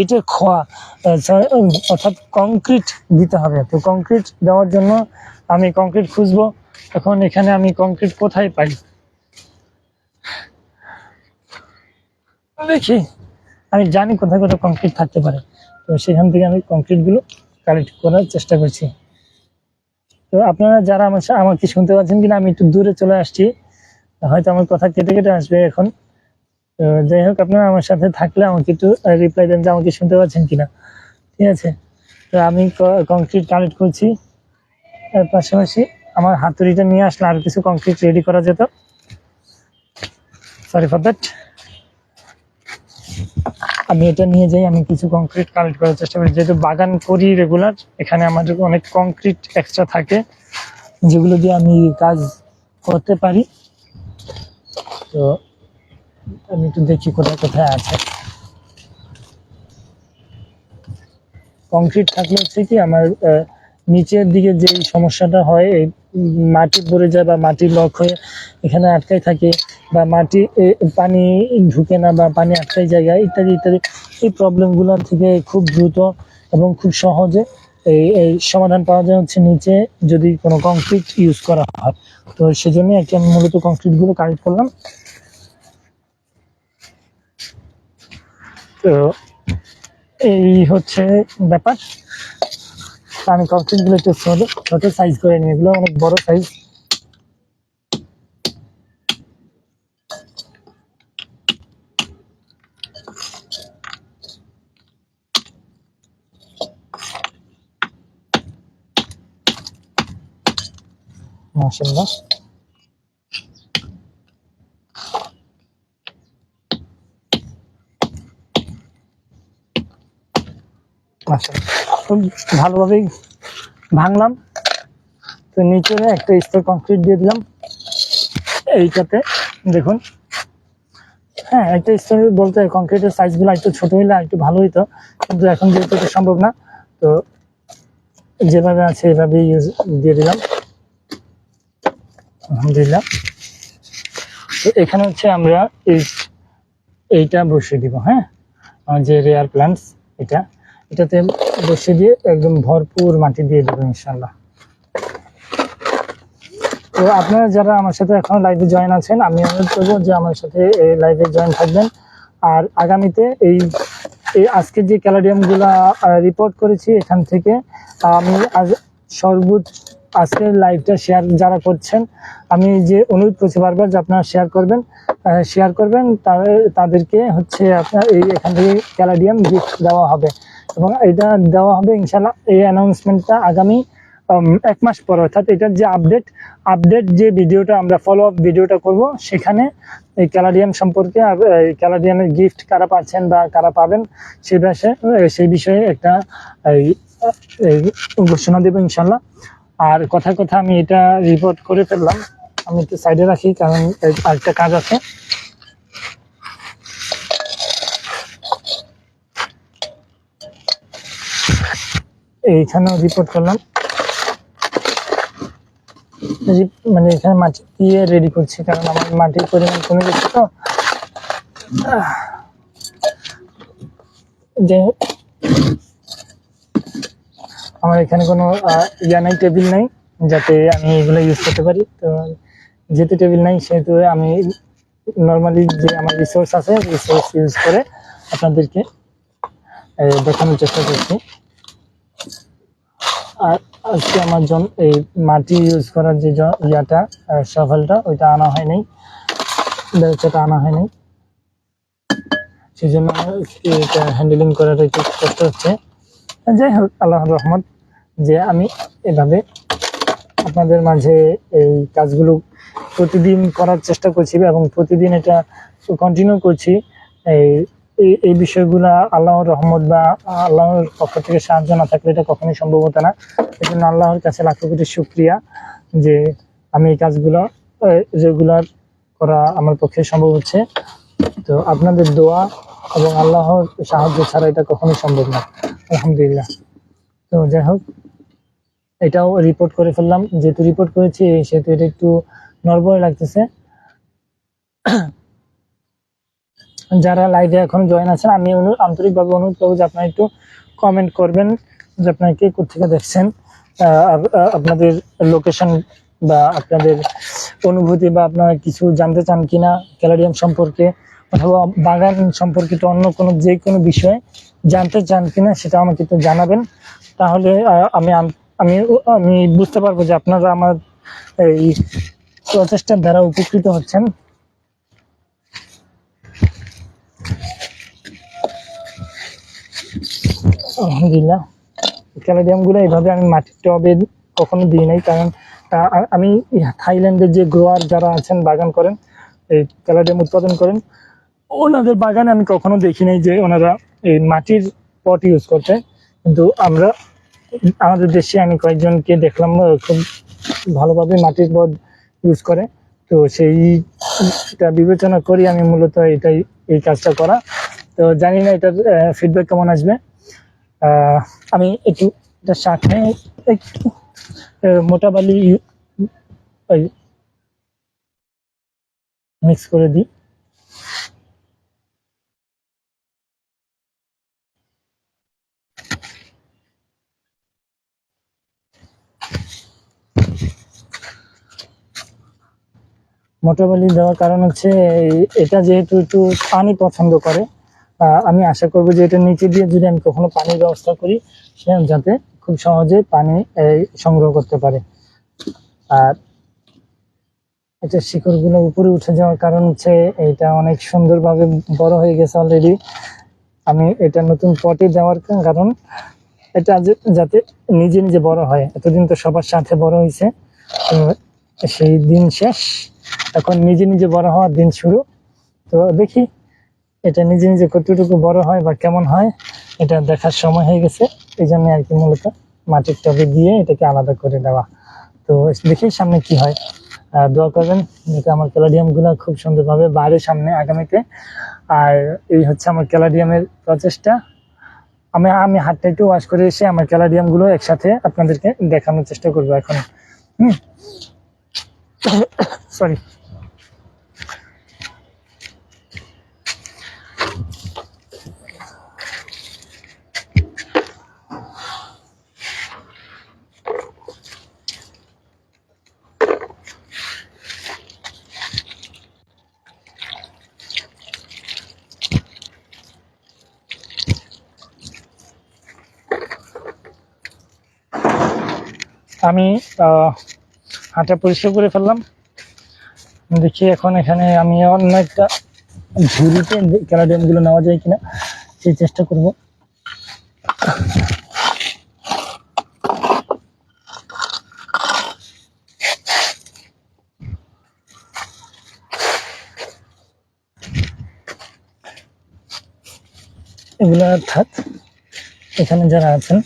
ইটের খোয়া অর্থাৎ কংক্রিট দিতে হবে। তো কংক্রিট দেওয়ার জন্য আমি কংক্রিট খুঁজবো। এখন এখানে আমি কংক্রিট কোথায় পাই দেখি, আমি জানি কোথায় কোথায় কংক্রিট থাকতে পারে, তো সেখান থেকে আমি কংক্রিটগুলো কালেক্ট করার চেষ্টা করছি। তো আপনারা যারা আমাকে শুনতে পাচ্ছেন কিনা, আমি একটু দূরে চলে আসছি, হয়তো আমার কথা কেটে কেটে আসবে এখন। তো যাই হোক, আপনারা আমার সাথে থাকলে আমাকে একটু রিপ্লাই দেন যে আমাকে শুনতে পাচ্ছেন কিনা। ঠিক আছে, তো আমি কংক্রিট কালেক্ট করছি, এর পাশাপাশি আমার হাতুড়িটা নিয়ে আসলে আর কিছু কংক্রিট রেডি করা যেত। Sorry for that. আমি এটা নিয়ে যাই, আমি কিছু কংক্রিট কালেক্ট করার চেষ্টা করি, যেহেতু বাগান করি রেগুলার, এখানে আমাদের অনেক কংক্রিট এক্সট্রা থাকে যেগুলো দিয়ে আমি কাজ করতে পারি। তো আমি একটু দেখি কোথায় কোথায় আছে কংক্রিট। থাকলে হচ্ছে কি আমার নিচের দিকে যে সমস্যাটা হয়, এই মাটি পড়ে যায় বা মাটি লক হয়ে এখানে আটকাই থাকে, বা মাটি পানি ঢুকে না বা পানি আটকাই জায়গায় ইত্যাদি ইত্যাদি, এই প্রবলেমগুলো থেকে খুব দ্রুত এবং খুব সহজে এই সমাধান পাওয়া যায় হচ্ছে নিচে যদি কোনো কংক্রিট ইউজ করা হয়। তো সেজন্য আর কি আমি মূলত কংক্রিটগুলো কালেক্ট করলাম। তো এই হচ্ছে ব্যাপার। আমি কংক্রিটগুলো একটু ছোট সাইজ করে নিই, এগুলো অনেক বড় সাইজ। মাশাআল্লাহ, খুব ভালোভাবেই ভাঙলাম। তো নিচে একটা স্তর কংক্রিট দিয়ে দিলাম এইটাতে, দেখুন। হ্যাঁ, একটা স্তর বলতে কংক্রিটের সাইজগুলো একটু ছোট হইলে একটু ভালো হইতো, কিন্তু এখন যেহেতু এটা সম্ভব না, তো যেভাবে আছে এভাবে ইউজ দিয়ে দিলাম। আলহামদুলিল্লাহ। তো এখানে হচ্ছে আমরা এইটা বসিয়ে দিব। হ্যাঁ, যে রেয়ার প্ল্যান্টস এটাতে বসিয়ে দিয়ে একদম ভরপুর মাটি দিয়ে দেবো ইনশাল্লাহ। তো আপনারা যারা আমার সাথে এখন লাইভে জয়েন আছেন, আমি অনুরোধ করবো যে আমার সাথে এই লাইভে জয়েন থাকবেন। আর আগামীতে এই আজকে যে ক্যালাডিয়ামগুলা রিপোর্ট করেছি এখান থেকে আমি সর্বোচ্চ আজকের লাইভটা শেয়ার যারা করছেন, আমি যে অনুরোধ করছি বারবার যে আপনারা শেয়ার করবেন, তাদেরকে হচ্ছে আপনার এখান থেকে ক্যালাডিয়াম গিফট দেওয়া হবে, এবং এটা দেওয়া হবে ইনশাল্লাহ। এই অ্যানাউন্সমেন্টটা আগামী 1 মাস পর, অর্থাৎ এটার যে আপডেট যে ভিডিওটা আমরা ফলো আপ ভিডিওটা করব, সেখানে এই ক্যালাডিয়াম সম্পর্কে ক্যালাডিয়ামের গিফট কারা পাচ্ছেন বা কারা পাবেন সেই বিষয়ে একটা ঘোষণা দেবো ইনশাল্লাহ। আর কথায় কথা আমি এটা রিপোর্ট করে ফেললাম, আমি একটু সাইডে রাখি কারণ আরেকটা কাজ আছে। এইখানেও রিপোর্ট করলাম, মানে এখানে মাটি দিয়ে রেডি করছি কারণ আমার মাটির পরিমাণ কমে গেছে। তো যাই হোক, আমার এখানে কোনো টেবিল নাই যাতে আমি এগুলো ইউজ করতে পারি। তো যেহেতু টেবিল নাই, সেহেতু আমি নর্মালি যে আমার রিসোর্স আছে রিসোর্স ইউজ করে আপনাদেরকে দেখানোর চেষ্টা করছি। আর আজকে আমার এই মাটি ইউজ করার যে ইয়াটা সফলটা ওইটা আনা হয়নি, বেলচাটা আনা হয়নি, সেই জন্য এটা হ্যান্ডেলিং করাটা একটু কষ্ট হচ্ছে। যাই হোক, আল্লাহর রহমত যে আমি এভাবে আপনাদের মাঝে এই কাজগুলো প্রতিদিন করার চেষ্টা করছি এবং প্রতিদিন এটা কন্টিনিউ করছি। এই বিষয়গুলো আল্লাহর রহমত বা আল্লাহর পক্ষ থেকে সাহায্য না থাকলে এটা কখনোই সম্ভব হতো না। এই জন্য আল্লাহর কাছে লাখো কোটি শুকরিয়া যে আমি এই কাজগুলো রেগুলার করা আমার পক্ষে সম্ভব হচ্ছে। তো আপনাদের দোয়া এবং আল্লাহর সাহায্য ছাড়া এটা কখনোই সম্ভব না, আলহামদুলিল্লাহ। তো যাই হোক, এটাও রিপোর্ট করে ফেললাম, যেহেতু রিপোর্ট করেছি সেহেতু এটা একটু নড়বড়ে লাগতেছে। যারা লাইভে এখন জয়েন আছেন, আমি আন্তরিকভাবে অনুরোধ করবো যে আপনারা একটু কমেন্ট করবেন যে আপনারা কে কোথেকে দেখছেন, আপনাদের লোকেশন বা আপনাদের অনুভূতি বা আপনারা কিছু জানতে চান কিনা ক্যালারিয়াম সম্পর্কে অথবা বাগান সম্পর্কিত অন্য কোনো যে কোনো বিষয়ে জানতে চান কিনা সেটা আমাকে একটু জানাবেন। তাহলে আমি আমি আমি বুঝতে পারবো যে আপনারা আমার এই প্রচেষ্টার দ্বারা উপকৃত হচ্ছেন। আলহামদুলিল্লাহ, ক্যালারিয়ামগুলো এইভাবে আমি মাটির টবে কখনো দিই নাই, কারণ আমি থাইল্যান্ডের যে গ্রোয়ার যারা আছেন বাগান করেন, এই ক্যালারিয়াম উৎপাদন করেন, ওনাদের বাগানে আমি কখনো দেখি নাই যে ওনারা এই মাটির পট ইউজ করতে। কিন্তু আমাদের দেশে আমি কয়েকজনকে দেখলাম খুব ভালোভাবে মাটির পট ইউজ করে। তো সেইটা বিবেচনা করি আমি মূলত এই কাজটা করা। তো জানি না এটার ফিডব্যাক কেমন আসবে। আমি একটু এটার সাথে একটু মোটা বালি মিক্স করে দিই। মোটা বালি দেওয়ার কারণ হচ্ছে এটা যেহেতু একটু পানি পছন্দ করে, আমি আশা করবো যে এটা নিচে দিয়ে যদি আমি কখনো পানির ব্যবস্থা করি সে যাতে খুব সহজে পানি সংগ্রহ করতে পারে। আর এটা শিকড়গুলো উপরে উঠে যাওয়ার কারণ হচ্ছে এটা অনেক সুন্দরভাবে বড় হয়ে গেছে অলরেডি। আমি এটা নতুন পটে দেওয়ার কারণ এটা যাতে নিজে নিজে বড় হয়। এতদিন তো সবার সাথে বড় হয়েছে, সেই দিন শেষ, এখন নিজে নিজে বড় হওয়ার দিন শুরু। তো দেখি এটা নিজে নিজে কতটুকু বড় হয় বা কেমন হয় এটা দেখার সময় হয়ে গেছে। এই জন্য আর কি মূলত মাটির টবে দিয়ে এটাকে আলাদা করে দেওয়া। তো দেখি সামনে কি হয়। দোয়া করবেন যাতে আমার ক্যালারিয়ামগুলো খুব সুন্দরভাবে বাইরের সামনে আগামীতে। আর এই হচ্ছে আমার ক্যালারিয়ামের প্রচেষ্টা। আমি হাতটা একটু ওয়াশ করে এসে আমার ক্যালারিয়ামগুলো একসাথে আপনাদেরকে দেখানোর চেষ্টা করবো এখন। সরি। আমি হাতটা পরিষ্কার করে ফেললাম। দেখি এখন এখানে আমি অন্য একটা ঝুড়িতে ক্যালারিয়ামগুলো নেওয়া যায় কিনা সেই চেষ্টা করব। এগুলো অর্থাৎ এখানে যারা আছেন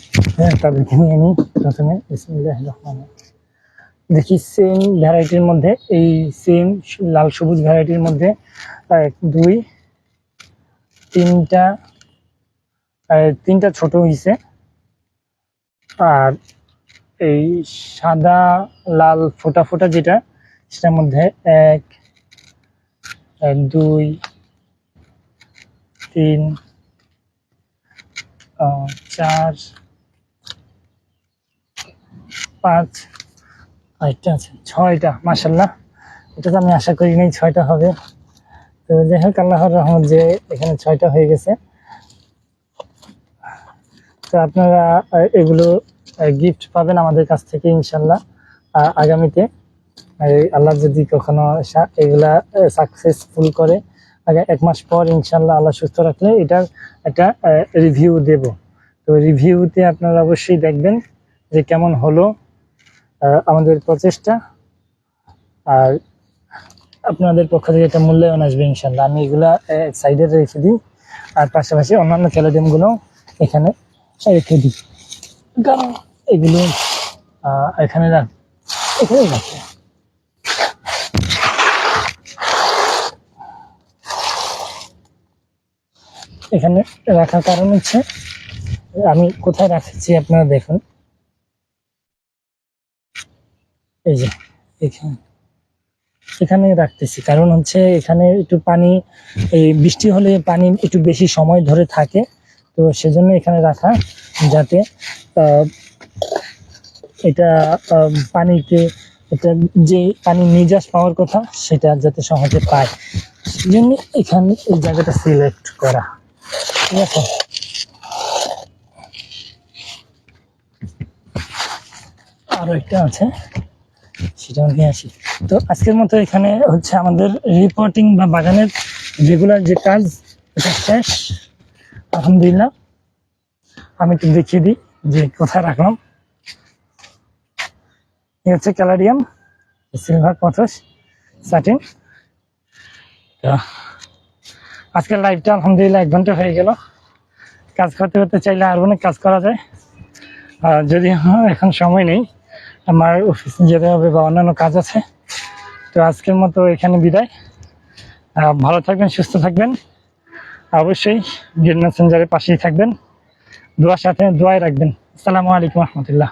তাদেরকে নিয়ে নিই প্রথমে। বিসমিল্লাহির রহমানির রহিম। দেখি সেম ভ্যারাইটির মধ্যে এই সেম লাল সবুজ ভ্যারাইটির মধ্যে 2 3টা ছোট হয়েছে, আর এই সাদা লাল ফোটা ফোটা যেটা সেটার মধ্যে 1 2 3 4 5 8টা আছে, 6টা। মাশাআল্লাহ, এটা তো আমি আশা করি নাই 6টা হবে। তো যাই হোক, আল্লাহর রহমত যে এখানে 6টা হয়ে গেছে। তো আপনারা এগুলো গিফট পাবেন আমাদের কাছ থেকে ইনশাল্লাহ আগামীতে। আল্লাহ যদি কখনো এগুলা সাকসেসফুল করে, আগে 1 মাস পর ইনশাল্লাহ আল্লাহ সুস্থ রাখলে এটার একটা রিভিউ দেব। তো রিভিউতে আপনারা অবশ্যই দেখবেন যে কেমন হলো আমাদের প্রচেষ্টা, আর আপনাদের পক্ষ থেকে একটা মূল্যায়ন আসবে ইনশাল্লাহ। আমি এগুলা সাইডে রেখে দিই, আর পাশাপাশি অন্যান্য ক্যালোডিয়ামগুলো এখানে রেখে দিই, কারণ এগুলো এখানে রাখে। এখানে রাখার কারণ হচ্ছে আমি কোথায় রাখছি আপনারা দেখুন, এই যে এখানে রাখতেছি, কারণ হচ্ছে এখানে একটু পানি, এই বৃষ্টি হলে পানি একটু বেশি সময় ধরে থাকে, তো সেজন্য এখানে রাখা, যাতে এটা পানিতে এটা যে পানি নির্যাস পাওয়ার কথা সেটা যাতে সহজে পায়, সেজন্য এখানে এই জায়গাটা সিলেক্ট করা। ঠিক আছে, আরো একটা আছে, সেটাও নিয়ে আসি। তো আজকের মতো এখানে হচ্ছে আমাদের রিপোর্টিং বা বাগানের রেগুলার যে কাজ, এটা শেষ আলহামদুলিল্লাহ। আমি একটু দেখিয়ে দিই যে কোথায় রাখলাম। এই হচ্ছে ক্যালারিয়াম সিলভার পথস সাটিন। আজকের লাইভটা আলহামদুলিল্লাহ 1 ঘন্টা হয়ে গেল। কাজ করতে করতে চাইলে আর অনেক কাজ করা যায়, যদি এখন সময় নেই, আমার অফিসে যেতে হবে বা অন্যান্য কাজ আছে। তো আজকের মতো এখানে বিদায়। ভালো থাকবেন, সুস্থ থাকবেন, অবশ্যই গ্রিন মেসেঞ্জারের পাশেই থাকবেন, দোয়ার সাথে দোয়াই রাখবেন। আসসালামু আলাইকুম রহমতুল্লাহ।